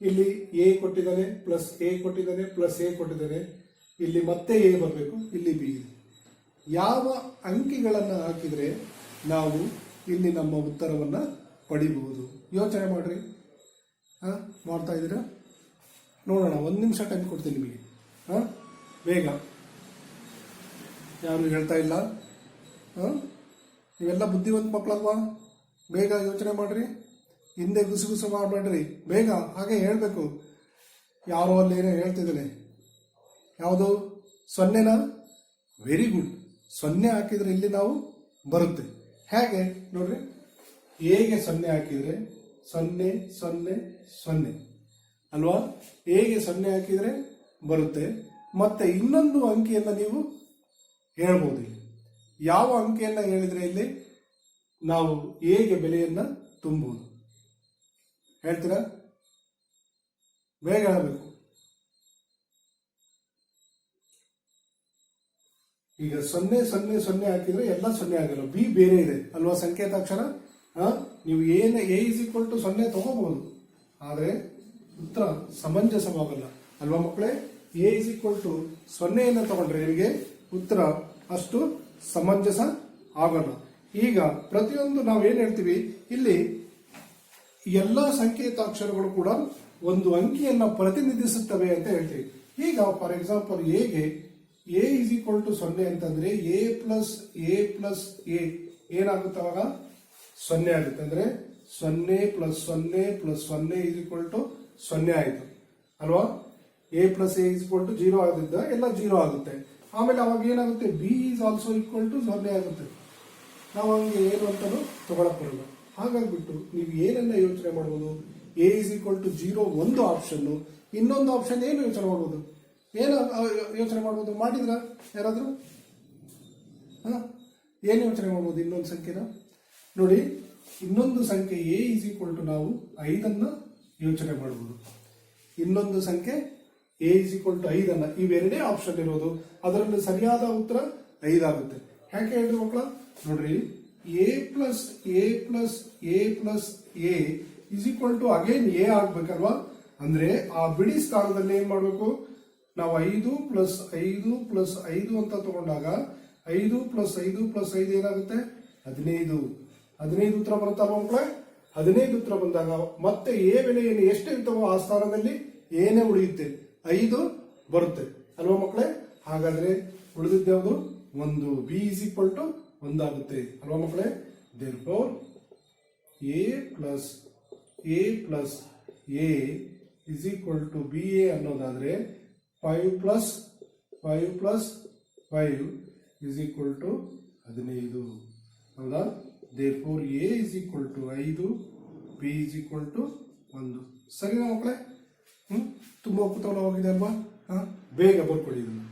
ಇಲ್ಲಿ ಎ ಕೊಟ್ಟಿದ್ದಾನೆ, ಪ್ಲಸ್ ಎ ಕೊಟ್ಟಿದ್ದಾನೆ, ಪ್ಲಸ್ ಎ ಕೊಟ್ಟಿದ್ದಾನೆ. ಇಲ್ಲಿ ಮತ್ತೆ ಎ ಬರಬೇಕು, ಇಲ್ಲಿ ಬಿ ಇದೆ. ಯಾವ ಅಂಕಿಗಳನ್ನು ಹಾಕಿದರೆ ನಾವು ಇಲ್ಲಿ ನಮ್ಮ ಉತ್ತರವನ್ನು ಪಡಿಬಹುದು? ಯೋಚನೆ ಮಾಡ್ರಿ. ಮಾಡ್ತಾ ಇದ್ದೀರಾ? ನೋಡೋಣ, 1 ನಿಮಿಷ ಟೈಮ್ ಕೊಡ್ತೀನಿ ನಿಮಗೆ. ಬೇಗ. ಯಾರು ಹೇಳ್ತಾ ಇಲ್ಲ? ನೀವೆಲ್ಲ ಬುದ್ಧಿವಂತ ಮಕ್ಕಳಲ್ವಾ? ಬೇಗ ಯೋಚನೆ ಮಾಡ್ರಿ. ಹಿಂದೆ ಗುಸುಗುಸು ಮಾಡಬೇಡ್ರಿ. ಬೇಗ ಹಾಗೆ ಹೇಳಬೇಕು. ಯಾರೋ ಅಲ್ಲಿ ಏನೋ ಹೇಳ್ತಿದ್ದಾನೆ. ಯಾವುದು? 0ನಾ? Very good. 0 ಹಾಕಿದ್ರೆ ಇಲ್ಲಿ ನಾವು ಬರುತ್ತೆ. ಹೇಗೆ ನೋಡ್ರಿ, ಎಗೆ 0 ಹಾಕಿದ್ರೆ 0 0 0 ಅಲ್ವಾ? ಎಗೆ 0 ಹಾಕಿದ್ರೆ ಬರುತ್ತೆ. ಮತ್ತೆ ಇನ್ನೊಂದು ಅಂಕಿಯನ್ನು ನೀವು ಹೇಳ್ಬೋದು. ಇಲ್ಲಿ ಯಾವ ಅಂಕಿಯನ್ನು ಹೇಳಿದ್ರೆ ಇಲ್ಲಿ ನಾವು ಎಗೆ ಬೆಲೆಯನ್ನ ತುಂಬಬಹುದು? ಹೇಳ್ತೀರಾ? ಬೇಗ ಹೇಳಬೇಕು. ಈಗ 0 0 0 ಹಾಕಿದ್ರೆ ಎಲ್ಲ 0 ಆಗಲ್ಲ. ಬಿ ಬೇರೆ ಇದೆ ಅಲ್ವಾ ಸಂಕೇತಾಕ್ಷರ? ನೀವು ಎ ಇಸ್ ಈಕ್ವಲ್ ಟು 0 ತಗೋಬಹುದು, ಆದರೆ ಉತ್ತರ ಸಮಂಜಸವಾಗಲ್ಲ ಅಲ್ವಾ ಮಕ್ಕಳೇ? ಎ ಇಸ್ ಈಕ್ವಲ್ ಟು 0 ತಗೊಂಡ್ರೆ ನಿಮಗೆ ಉತ್ತರ ಅಷ್ಟು ಸಮಂಜಸ ಆಗಲ್ಲ. ಈಗ ಪ್ರತಿಯೊಂದು ನಾವೇನ್ ಹೇಳ್ತೀವಿ, ಇಲ್ಲಿ ಎಲ್ಲ ಸಂಕೇತಾಕ್ಷರಗಳು ಕೂಡ ಒಂದು ಅಂಕಿಯನ್ನ ಪ್ರತಿನಿಧಿಸುತ್ತವೆ ಅಂತ ಹೇಳ್ತೀವಿ. ಈಗ ಫಾರ್ ಎಕ್ಸಾಂಪಲ್ ಎಗೆ ಎ ಇಸ್ ಈಕ್ವಲ್ ಟು 0 ಅಂತಂದ್ರೆ ಎ ಪ್ಲಸ್ ಎ ಏನಾಗುತ್ತೆ? ಅವಾಗ 0 ಆಗುತ್ತೆ. ಅಂದ್ರೆ 0 plus 0 plus 0 is equal to 0 ಆಯಿತು ಅಲ್ವಾ? A plus A is equal to 0 ಆಗಿದ್ದ ಎಲ್ಲ 0 ಆಗುತ್ತೆ. ಆಮೇಲೆ ಅವಾಗ ಏನಾಗುತ್ತೆ? B is also equal to 0 ಆಗುತ್ತೆ. ನಾವು ಹಂಗೆ ಏನು ಅಂತಲೂ ತಗೊಳಕ್ ಬರಲ್ಲ. ಹಾಗಾಗ್ಬಿಟ್ಟು ನೀವು ಏನನ್ನ ಯೋಚನೆ ಮಾಡ್ಬೋದು? ಎ ಇಸ್ ಈಕ್ವಲ್ ಟು 0 ಒಂದು ಆಪ್ಷನ್, ಇನ್ನೊಂದು ಆಪ್ಷನ್ ಏನು ಯೋಚನೆ ಮಾಡ್ಬೋದು? ಏನು ಯೋಚನೆ ಮಾಡ್ಬೋದು? ಮಾಡಿದ್ರ ಯಾರಾದ್ರೂ? ಏನು ಯೋಚನೆ ಮಾಡ್ಬೋದು? ಇನ್ನೊಂದು ಸಂಖ್ಯೆನ ನೋಡಿ. ಇನ್ನೊಂದು ಸಂಖ್ಯೆ ಎ ಇಸ್ ಈಕ್ವಲ್ ಟು ನಾವು 5 ಯೋಚನೆ ಮಾಡ್ಬೋದು. ಇನ್ನೊಂದು ಸಂಖ್ಯೆ ಎ ಇಸ್ ಈಕ್ವಲ್ ಟು 5 ಇವೆರಡೇ ಆಪ್ಷನ್ ಇರೋದು. ಅದರಲ್ಲಿ ಸರಿಯಾದ ಉತ್ತರ 5 ಆಗುತ್ತೆ. ಯಾಕೆ ಹೇಳ್ರಿ ಮಕ್ಕಳ? ನೋಡ್ರಿ, A plus A plus A plus A is equal to again A ಆಗ್ಬೇಕಲ್ವಾ? ಅಂದ್ರೆ ಆ ಬಿಡಿ ಸ್ಥಾನದಲ್ಲಿ ಏನ್ ಮಾಡ್ಬೇಕು ನಾವು? 5 ಪ್ಲಸ್ 5 ಪ್ಲಸ್ 5 ಅಂತ ತಗೊಂಡಾಗ 5 ಪ್ಲಸ್ 5 ಪ್ಲಸ್ 5 ಏನಾಗುತ್ತೆ? 15. 15 ಉತ್ತರ ಬರುತ್ತಲ್ವ ಮಕ್ಕಳೇ? 15 ಉತ್ತರ ಬಂದಾಗ ಮತ್ತೆ ಎ ಬೆಲೆ ಏನು ಎಷ್ಟು ಇರ್ತವೋ ಆ ಸ್ಥಾನದಲ್ಲಿ ಏನೇ ಉಳಿಯುತ್ತೆ? 5 ಬರುತ್ತೆ ಅಲ್ವಾ ಮಕ್ಕಳೇ? ಹಾಗಾದ್ರೆ ಉಳಿದಿದ್ಯಾವುದು? 1. ಬಿ ಇಸ್ ಈಕ್ವಲ್ ಟು 1 ಆಗುತ್ತೆ ಅಲ್ವಾ ಮಕ್ಕಳೇ? Therefore A plus A is equal to B A ಅನ್ನೋದಾದ್ರೆ 5 ಪ್ಲಸ್ 5 ಇಸ್ ಈಕ್ವಲ್ ಟು 15 ಹೌದಾ? Therefore A is equal to 5, B is equal to 1. ಸರಿನಾ ಮಕ್ಕಳೇ? ತುಂಬಾ ಕುತೂಹಲವಾಗಿದೆ ಅಲ್ವಾ? ಬೇಗ ಬರ್ಕೊಳ್ಳಿ ಇದನ್ನು.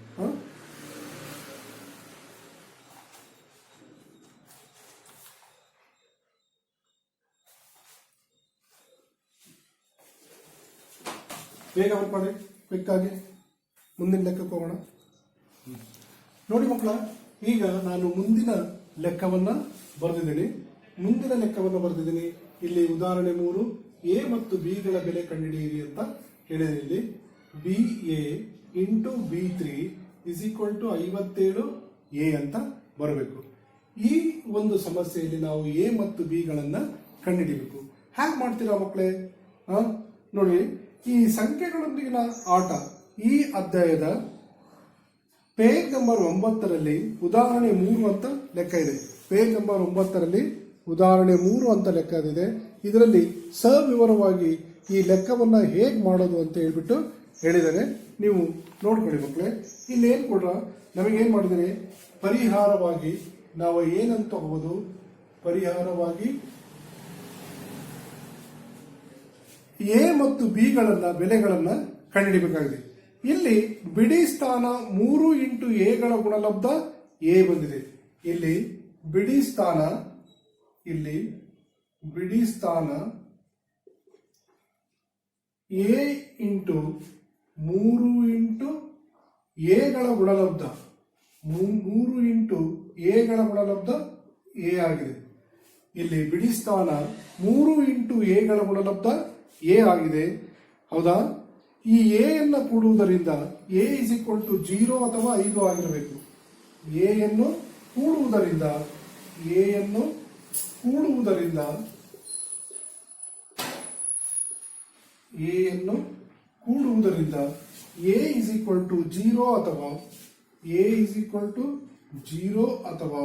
ಬೇಗ ಬರ್ಕೊಳ್ಳಿ, ಕ್ವಿಕ್ ಆಗಿ. ಮುಂದಿನ ಲೆಕ್ಕಕ್ಕೆ ಹೋಗೋಣ. ನೋಡಿ ಮಕ್ಕಳ, ಈಗ ನಾನು ಮುಂದಿನ ಲೆಕ್ಕವನ್ನ ಬರೆದಿದ್ದೀನಿ. ಇಲ್ಲಿ ಉದಾಹರಣೆ 3 ಎ ಮತ್ತು ಬಿ ಗಳ ಬೆಲೆ ಕಂಡುಹಿಡಿಯಿರಿ ಅಂತ ಹೇಳಿದ್ದೀನಿ. ಬಿ ಎ ಇಂಟು ಬಿ3 ಇಸ್ ಈಕ್ವಲ್ ಟು 57 ಎ ಅಂತ ಬರಬೇಕು. ಈ ಒಂದು ಸಮಸ್ಯೆಯಲ್ಲಿ ನಾವು ಎ ಮತ್ತು ಬಿ ಗಳನ್ನ ಕಂಡುಹಿಡಿಯಬೇಕು. ಹೇಗೆ ಮಾಡ್ತೀರಾ ಮಕ್ಕಳೇ? ನೋಡಿ, ಈ ಸಂಖ್ಯೆಗಳೊಂದಿಗಿನ ಆಟ ಈ ಅಧ್ಯಾಯದ ಪೇಜ್ ನಂಬರ್ 9ರಲ್ಲಿ ಉದಾಹರಣೆ 3 ಅಂತ ಲೆಕ್ಕ ಇದೆ. ಪೇಜ್ ನಂಬರ್ 9ರಲ್ಲಿ ಉದಾಹರಣೆ 3 ಅಂತ ಲೆಕ್ಕ ಇದೆ. ಇದರಲ್ಲಿ ಸವಿವರವಾಗಿ ಈ ಲೆಕ್ಕವನ್ನ ಹೇಗೆ ಮಾಡೋದು ಅಂತ ಹೇಳ್ಬಿಟ್ಟು ಹೇಳಿದರೆ ನೀವು ನೋಡ್ಕೊಳ್ಳಿ ಮಕ್ಕಳೇ. ಇಲ್ಲಿ ಏನ್ ಕೊಡ್ರ ನಮಗೇನ್ ಮಾಡಿದರೆ ಪರಿಹಾರವಾಗಿ ನಾವು ಏನಂತ ತಗೋಬಹುದು? ಪರಿಹಾರವಾಗಿ ಎ ಮತ್ತು ಬಿ ಬೆಲೆಗಳನ್ನ ಕಂಡುಹಿಡಿಯಬೇಕಾಗಿದೆ. ಇಲ್ಲಿ ಬಿಡಿ ಸ್ಥಾನ 3 ಇಂಟು ಎಗಳ ಗುಣಲಬ್ಧ ಎ ಬಂದಿದೆ. ಇಲ್ಲಿ ಬಿಡಿ ಸ್ಥಾನ ಎ ಇಂಟು 3 ಇಂಟು ಎಗಳ ಗುಣಲಬ್ಧ 3 ಇಂಟು ಎಗಳ ಗುಣಲಬ್ಧ ಎ ಆಗಿದೆ. ಇಲ್ಲಿ ಬಿಡಿ ಸ್ಥಾನ 3 ಇಂಟು ಎಗಳ ಗುಣಲಬ್ಧ ಎ ಆಗಿದೆ. ಹೌದಾ? ಈ ಎ ಅನ್ನು ಕೂಡುವುದರಿಂದ ಎ ಇಸ್ ಈಕ್ವಲ್ ಟು 0 ಅಥವಾ 5 ಆಗಿರಬೇಕು. ಎ ಯನ್ನು ಕೂಡುವುದರಿಂದ ಎ ಇಸ್ ಈಕ್ವಲ್ ಟು 0 ಅಥವಾ ಎ ಇಸ್ ಈಕ್ವಲ್ ಟು 0 ಅಥವಾ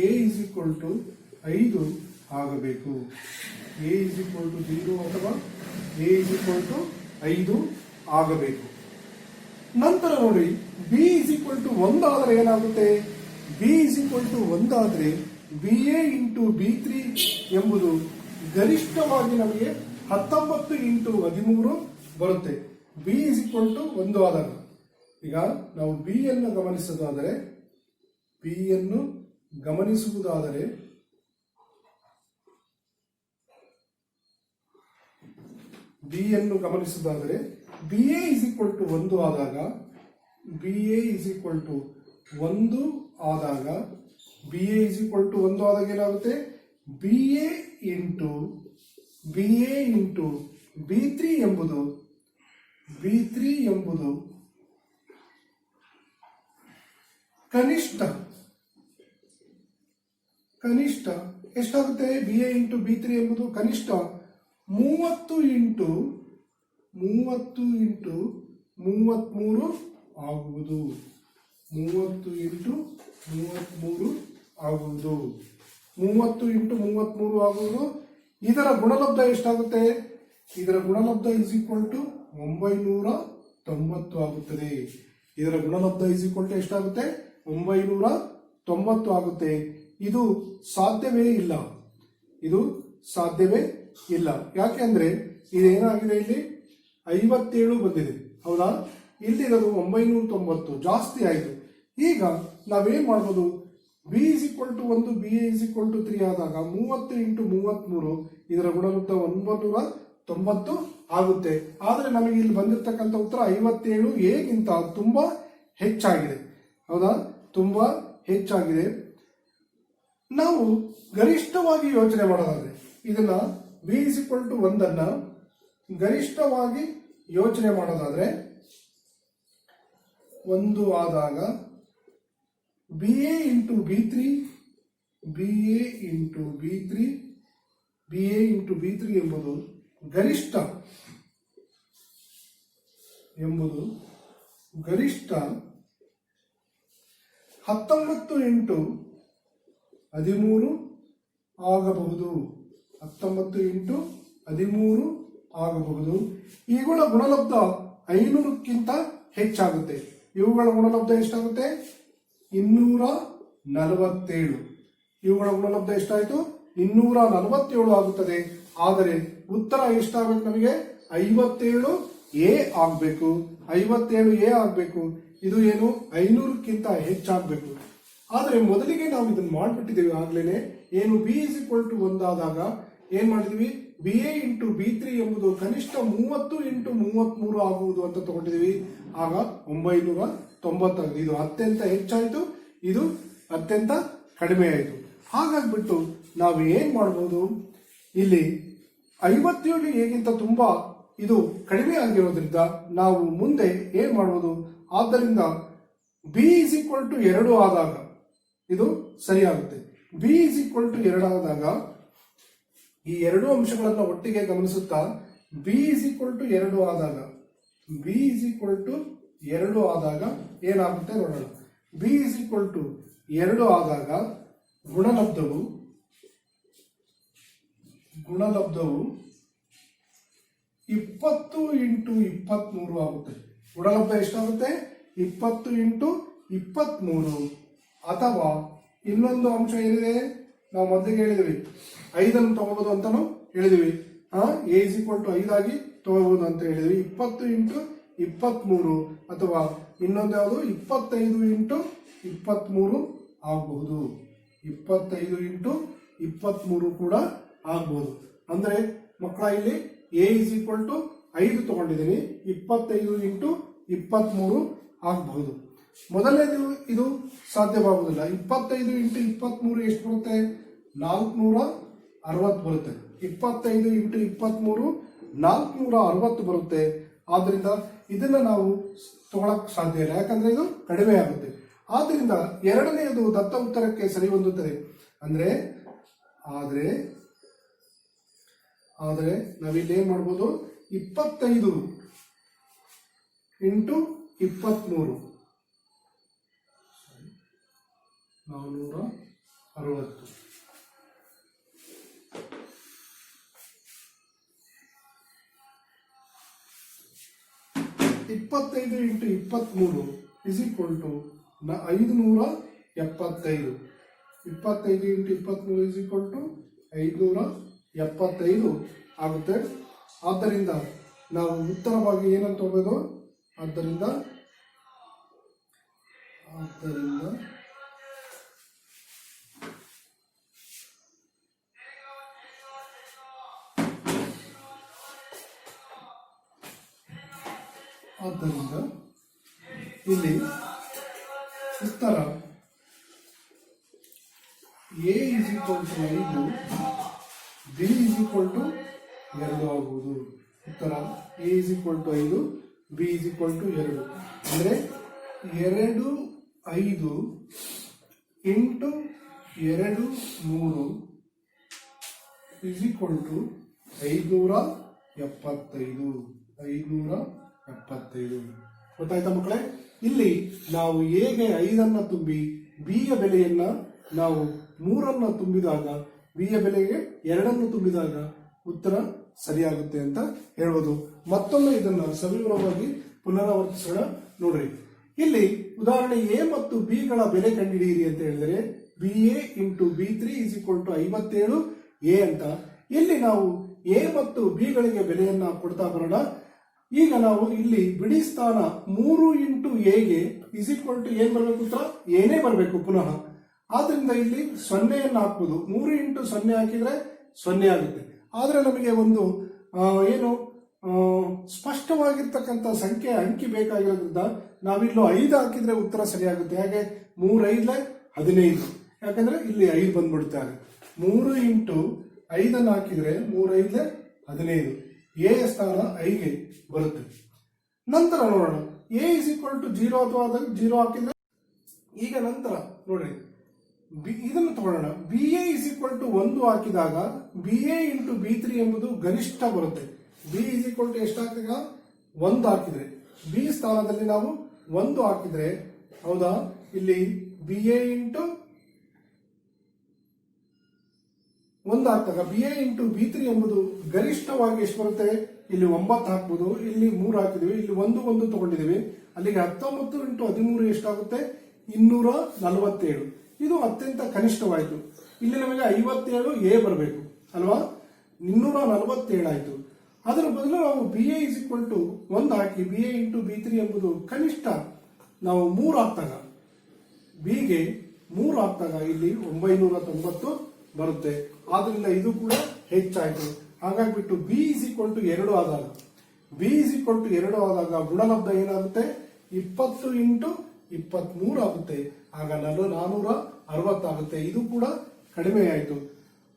ಎ ಇಸ್ ಈಕ್ವಲ್ ಟು 5 ಆಗಬೇಕು. ಎ ಇಸ್ ಈಕ್ವಲ್ ಟು 0 ಅಥವಾ ಎ ಇಸ್ ಈಕ್ವಲ್ ಟು 5 ಆಗಬೇಕು. ನಂತರ ನೋಡಿ, ಬಿ ಇಸ್ ಈಕ್ವಲ್ ಟು 1 ಆದರೆ ಏನಾಗುತ್ತೆ? ಬಿ ಇಸ್ ಈಕ್ವಲ್ ಟು 1 ಆದರೆ ಬಿ ಎ ಇಂಟು ಬಿ3 ಎಂಬುದು ಗರಿಷ್ಠವಾಗಿ ನಮಗೆ 19 ಇಂಟು 13 ಬರುತ್ತೆ. ಬಿ ಇಸ್ ಈಕ್ವಲ್ ಟು 1 ಆದಾಗ ಈಗ ನಾವು ಬಿ ಯನ್ನು ಗಮನಿಸುವುದಾದರೆ B A is equal to 1 ಆದಾಗ ಏನಾಗುತ್ತೆ? ಬಿ ಎ ಇಂಟು ಬಿ3 ಎಂಬುದು ಕನಿಷ್ಠ ಎಷ್ಟಾಗುತ್ತೆ? ಬಿ ಎ ಇಂಟು ಬಿ3 ಎಂಬುದು ಕನಿಷ್ಠ 30 ಇಂಟು 33 ಆಗುವುದು. 30 ಇಂಟು 33 ಆಗುವುದು. ಇದರ ಗುಣಲಬ್ಧ ಎಷ್ಟಾಗುತ್ತೆ? ಇದರ ಗುಣಲಬ್ಧ ಇಸ್ ಈಕ್ವಲ್ ಟು 990 ಆಗುತ್ತದೆ. ಇದರ ಗುಣಲಬ್ಧ ಇಸ್ ಈಕ್ವಲ್ ಟು ಎಷ್ಟಾಗುತ್ತೆ? 990 ಆಗುತ್ತೆ. ಇದು ಸಾಧ್ಯವೇ ಇಲ್ಲ. ಯಾಕೆ ಅಂದ್ರೆ ಇದೇನಾಗಿದೆ? ಇಲ್ಲಿ 57 ಬಂದಿದೆ. ಹೌದಾ? ಇಲ್ಲಿರೋದು 990 ಜಾಸ್ತಿ ಆಯಿತು. ಈಗ ನಾವೇನ್ ಮಾಡ್ಬೋದು? B is equal to 1, B A is equal to 3 ಆದಾಗ 30 ಇಂಟು 33 ಇದರ ಗುಣಲಬ್ಧ 990 ಆಗುತ್ತೆ. ಆದರೆ ನಮಗೆ ಇಲ್ಲಿ ಬಂದಿರತಕ್ಕಂಥ ಉತ್ತರ 57 ಎಗಿಂತ ತುಂಬಾ ಹೆಚ್ಚಾಗಿದೆ. ಹೌದಾ? ತುಂಬಾ ಹೆಚ್ಚಾಗಿದೆ. ನಾವು ಗರಿಷ್ಠವಾಗಿ ಯೋಚನೆ ಮಾಡೋದಾದ್ರೆ ಇದನ್ನ ಬಿ ಇಸ್ ಈಕ್ವಲ್ ಟು 1 ಅನ್ನ ಗರಿಷ್ಠವಾಗಿ ಯೋಚನೆ ಮಾಡೋದಾದ್ರೆ 1 ಆದಾಗ ಬಿ ಎ ಇಂಟು ಬಿ3 ಎಂಬುದು ಗರಿಷ್ಠ 19 ಇಂಟು 13 ಆಗಬಹುದು. 19 ಇಂಟು 13 ಆಗಬಹುದು. ಇವುಗಳ ಗುಣಲಬ್ಧ 500ಕ್ಕಿಂತ ಹೆಚ್ಚಾಗುತ್ತೆ. ಇವುಗಳ ಗುಣಲಬ್ಧ ಎಷ್ಟಾಗುತ್ತೆ? 247. ಇವುಗಳ ಗುಣಲಬ್ಧ ಎಷ್ಟಾಯಿತು? 247 ಆಗುತ್ತದೆ. ಆದರೆ ಉತ್ತರ ಎಷ್ಟಾಗಬೇಕು? ನಮಗೆ 57 ಎ ಆಗಬೇಕು. 57 ಎ ಆಗಬೇಕು. ಇದು ಏನು? 500ಕ್ಕಿಂತ ಹೆಚ್ಚಾಗಬೇಕು. ಆದರೆ ಮೊದಲಿಗೆ ನಾವು ಇದನ್ನು ಮಾಡಿಬಿಟ್ಟಿದ್ದೀವಿ ಆಗ್ಲೇನೆ. ಏನು? ಬಿ ಇಸ್ ಈಕ್ವಲ್ ಟು 1 ಆದಾಗ ಏನ್ ಮಾಡಿದ್ವಿ? ಬಿ ಎ ಇಂಟು ಬಿ3 ಎಂಬುದು ಕನಿಷ್ಠ 30 ಇಂಟು 33 ಆಗುವುದು ಅಂತ ತಗೊಂಡಿದ್ದೀವಿ. ಆಗ 990 ಆಗಿದೆ. ಇದು ಅತ್ಯಂತ ಹೆಚ್ಚಾಯಿತು, ಇದು ಅತ್ಯಂತ ಕಡಿಮೆ ಆಯಿತು. ಹಾಗಾಗ್ಬಿಟ್ಟು ನಾವು ಏನ್ ಮಾಡಬಹುದು? ಇಲ್ಲಿ 57 ಹೇಗಿಂತ ತುಂಬಾ ಇದು ಕಡಿಮೆ ಆಗಿರೋದ್ರಿಂದ ನಾವು ಮುಂದೆ ಏನ್ ಮಾಡಬಹುದು? ಆದ್ದರಿಂದ ಬಿ ಇಸ್ ಈಕ್ವಲ್ ಟು 2 ಆದಾಗ ಇದು ಸರಿಯಾಗುತ್ತೆ. ಬಿ ಇಸ್ ಈಕ್ವಲ್ ಟು 2 ಆದಾಗ ಈ ಎರಡು ಅಂಶಗಳನ್ನು ಒಟ್ಟಿಗೆ ಗಮನಿಸುತ್ತಾ ಬಿ ಇಸ್ ಈಕ್ವಲ್ ಟು 2 ಆದಾಗ ಏನಾಗುತ್ತೆ ನೋಡೋಣ. ಬಿ ಇಸ್ ಈಕ್ವಲ್ ಟು 2 ಆದಾಗ ಗುಣಲಬ್ಧವು 20 ಇಂಟು 23 ಆಗುತ್ತೆ. ಗುಣಲಬ್ಧ ಎಷ್ಟಾಗುತ್ತೆ? 20 ಇಂಟು 23. ಅಥವಾ ಇನ್ನೊಂದು ಅಂಶ ಏನಿದೆ? ನಾವು ಮೊದಲಿಗೆ ಹೇಳಿದ್ವಿ 5 ತಗೋಬಹುದು ಅಂತಾನು ಹೇಳಿದ್ವಿ. ಎ ಇಸ್ ಈಕ್ವಲ್ ಟು 5 ಆಗಿ ತಗೋಬಹುದು ಅಂತ ಹೇಳಿದ್ವಿ. 20 ಇಂಟು 23 ಅಥವಾ ಇನ್ನೊಂದು ಯಾವುದು 25 ಇಂಟು 23 ಆಗಬಹುದು. 25 ಇಂಟು 23 ಕೂಡ ಆಗಬಹುದು. ಅಂದ್ರೆ ಮಕ್ಕಳ ಇಲ್ಲಿ ಎ ಇಸ್ ಈಕ್ವಲ್ ಟು 5 ತಗೊಂಡಿದ್ದೀನಿ, 25 ಇಂಟು 23 ಆಗಬಹುದು. ಮೊದಲನೇದು ಇದು ಸಾಧ್ಯವಾಗುವುದಿಲ್ಲ. 25 ಇಂಟು 23 ಎಷ್ಟು ಬರುತ್ತೆ? 460 ಬರುತ್ತೆ. 25 ಇಂಟು 23 460 ಬರುತ್ತೆ. ಆದ್ರಿಂದ ಇದನ್ನ ನಾವು ತಗೊಳಕ್ ಸಾಧ್ಯ ಇಲ್ಲ, ಯಾಕಂದ್ರೆ ಇದು ಕಡಿಮೆ ಆಗುತ್ತೆ. ಆದ್ರಿಂದ ಎರಡನೆಯದು ದತ್ತ ಉತ್ತರಕ್ಕೆ ಸರಿ ಹೊಂದುತ್ತದೆ. ಆದ್ರೆ ನಾವಿಲ್ಲಿ ಏನ್ ಮಾಡ್ಬೋದು? 25 into 23 460. 25 into 23 is equal to 575. 25 into 23 is equal to 575 ಆಗುತ್ತೆ. ಆದ್ದರಿಂದ ನಾವು ಉತ್ತರವಾಗಿ ಏನಂತ ಹೋಗೋದು? ಆದ್ದರಿಂದ ಇಲ್ಲಿ ಉತ್ತರ A is equal to 5, B is equal to 2 ಆಗುವುದು. ಉತ್ತರ A is equal to 5, B is equal to 2. ಅಂದರೆ 2 5 ಇಂಟು 2 3 ಇಸ್ ಈಕ್ವಲ್ ಟು 575. ಗೊತ್ತಾಯ್ತಾ ಮಕ್ಕಳೇ? ಇಲ್ಲಿ ನಾವು ಎಗೆ 5 ತುಂಬಿ ಬಿಯ ಬೆಲೆಯನ್ನ ನಾವು 3 ತುಂಬಿದಾಗ, ಬಿಯ ಬೆಲೆಗೆ 2 ತುಂಬಿದಾಗ ಉತ್ತರ ಸರಿಯಾಗುತ್ತೆ ಅಂತ ಹೇಳ್ಬೋದು. ಮತ್ತೊಮ್ಮೆ ಇದನ್ನ ಸವಿವರವಾಗಿ ಪುನರಾವರ್ತಿಸೋಣ. ನೋಡ್ರಿ, ಇಲ್ಲಿ ಉದಾಹರಣೆ ಎ ಮತ್ತು ಬಿ ಗಳ ಬೆಲೆ ಕಂಡುಹಿಡಿಯಿರಿ ಅಂತ ಹೇಳಿದರೆ BA into B3 is equal to 57 A ಅಂತ. ಇಲ್ಲಿ ನಾವು ಎ ಮತ್ತು ಬಿ ಗಳಿಗೆ ಬೆಲೆಯನ್ನ ಕೊಡ್ತಾ ಬರೋಣ. ಈಗ ನಾವು ಇಲ್ಲಿ ಬಿಡಿ ಸ್ಥಾನ 3 ಇಂಟು ಎಗೆ ಇಸ್ ಈಕ್ವಲ್ ಟು ಏನ್ ಬರಬೇಕು? ಉತ್ತರ ಏನೇ ಬರಬೇಕು ಪುನಃ. ಆದ್ರಿಂದ ಇಲ್ಲಿ 0 ಹಾಕ್ಬೋದು. 3 ಇಂಟು 0 ಹಾಕಿದ್ರೆ 0 ಆಗುತ್ತೆ. ಆದ್ರೆ ನಮಗೆ ಒಂದು ಏನು ಸ್ಪಷ್ಟವಾಗಿರ್ತಕ್ಕಂಥ ಸಂಖ್ಯೆ ಅಂಕಿ ಬೇಕಾಗಿರೋದ್ರಿಂದ ನಾವಿಲ್ಲೂ 5 ಹಾಕಿದ್ರೆ ಉತ್ತರ ಸರಿಯಾಗುತ್ತೆ. ಹಾಗೆ 3 5 15, ಯಾಕಂದ್ರೆ ಇಲ್ಲಿ 5 ಬಂದ್ಬಿಡ್ತಾರೆ. 3 ಇಂಟು 5 ಹಾಕಿದ್ರೆ 3 5 15, ಎ ಸ್ಥಾನ 5ಗೆ ಬರುತ್ತೆ. ನಂತರ ನೋಡೋಣ, ಎ ಇಸ್ ಈಕ್ವಲ್ ಟು 0 ಅಥವಾ 0 ಹಾಕಿದ್ರೆ ಈಗ ನಂತರ ನೋಡ್ರಿ ಇದನ್ನು ತಗೊಳ್ಳೋಣ. BA ಇಸ್ ಈಕ್ವಲ್ ಟು 1 ಹಾಕಿದಾಗ BA ಇಂಟು B3 ಎಂಬುದು ಗರಿಷ್ಠ ಬರುತ್ತೆ. B ಇಸ್ ಈಕ್ವಲ್ ಟು ಎಷ್ಟು ಹಾಕಿದಾಗ 1 ಹಾಕಿದ್ರೆ, ಬಿ ಸ್ಥಾನದಲ್ಲಿ ನಾವು 1 ಹಾಕಿದ್ರೆ, ಹೌದಾ, ಇಲ್ಲಿ BA ಇಂಟು 1 ಹಾಕಿದಾಗ BA ಇಂಟು B3 ಎಂಬುದು ಗರಿಷ್ಠವಾಗಿ ಎಷ್ಟು ಬರುತ್ತೆ? ಇಲ್ಲಿ 9 ಹಾಕ್ಬೋದು. ಇಲ್ಲಿ 3 ಹಾಕಿದೀವಿ, ಇಲ್ಲಿ 1 1 ತಗೊಂಡಿದೀವಿ. ಅಲ್ಲಿಗೆ 19 ಇಂಟು 13 ಎಷ್ಟಾಗುತ್ತೆ? 247. ಇದು ಅತ್ಯಂತ ಕನಿಷ್ಠವಾಯಿತು. ಇಲ್ಲಿ ನಮಗೆ 57 ಎ ಬರಬೇಕು ಅಲ್ವಾ? 247 ಆಯಿತು. ಅದರ ಬದಲು ನಾವು BA ಇಸ್ ಈಕ್ವಲ್ ಟು 1 ಹಾಕಿ BA ಇಂಟು B3 ಎಂಬುದು ಕನಿಷ್ಠ ನಾವು 3 ಹಾಕ್ತಾಗ, ಬಿಗೆ 3 ಹಾಕ್ತಾಗ ಇಲ್ಲಿ 990 ಬರುತ್ತೆ. ಆದ್ರಿಂದ ಇದು ಕೂಡ ಹೆಚ್ಚಾಯಿತು. ಹಾಗಾಗ್ಬಿಟ್ಟು ಬಿ ಇಸ್ ಈಕ್ವಲ್ ಟು 2 ಆದಾಗ, ಬಿ ಇಸ್ ಈಕ್ವಲ್ ಟು 2 ಆದಾಗ ಗುಣಲಬ್ಧ ಏನಾಗುತ್ತೆ? 20 ಇಂಟು 23 ಆಗುತ್ತೆ. ಆಗ 460 ಆಗುತ್ತೆ. ಇದು ಕೂಡ ಕಡಿಮೆ ಆಯಿತು.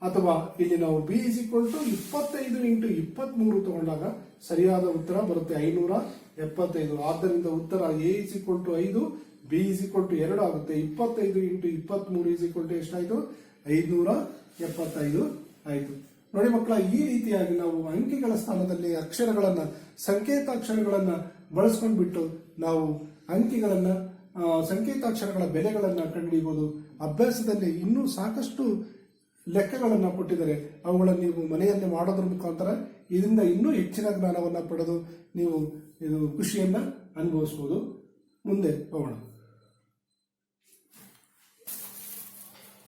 ಅಥವಾ ಇಲ್ಲಿ ನಾವು B is equal to 25 into 23 ತಗೊಂಡಾಗ ಸರಿಯಾದ ಉತ್ತರ ಬರುತ್ತೆ 575. ಆದ್ದರಿಂದ ಉತ್ತರ A is equal to 5, B is equal to 2 ಆಗುತ್ತೆ. 25 ಇಂಟು 23 ಇಸ್ ಈಕ್ವಲ್ ಟು ಎಷ್ಟಾಯ್ತು? 575 ಆಯಿತು. ನೋಡಿ ಮಕ್ಕಳ, ಈ ರೀತಿಯಾಗಿ ನಾವು ಅಂಕಿಗಳ ಸ್ಥಾನದಲ್ಲಿ ಅಕ್ಷರಗಳನ್ನ, ಸಂಕೇತಾಕ್ಷರಗಳನ್ನ ಬಳಸ್ಕೊಂಡ್ಬಿಟ್ಟು ನಾವು ಅಂಕಿಗಳನ್ನ, ಸಂಕೇತಾಕ್ಷರಗಳ ಬೆಲೆಗಳನ್ನ ಕಂಡುಹಿಡಿಯಬಹುದು. ಅಭ್ಯಾಸದಲ್ಲಿ ಇನ್ನೂ ಸಾಕಷ್ಟು ಲೆಕ್ಕಗಳನ್ನ ಕೊಟ್ಟಿದ್ದಾರೆ. ಅವುಗಳನ್ನು ನೀವು ಮನೆಯಲ್ಲಿ ಮಾಡೋದ್ರ ಮುಖಾಂತರ ಇದರಿಂದ ಇನ್ನೂ ಹೆಚ್ಚಿನ ಜ್ಞಾನವನ್ನ ಪಡೆದು ನೀವು ಇದು ಖುಷಿಯನ್ನ ಅನುಭವಿಸಬಹುದು. ಮುಂದೆ ಹೋಗೋಣ.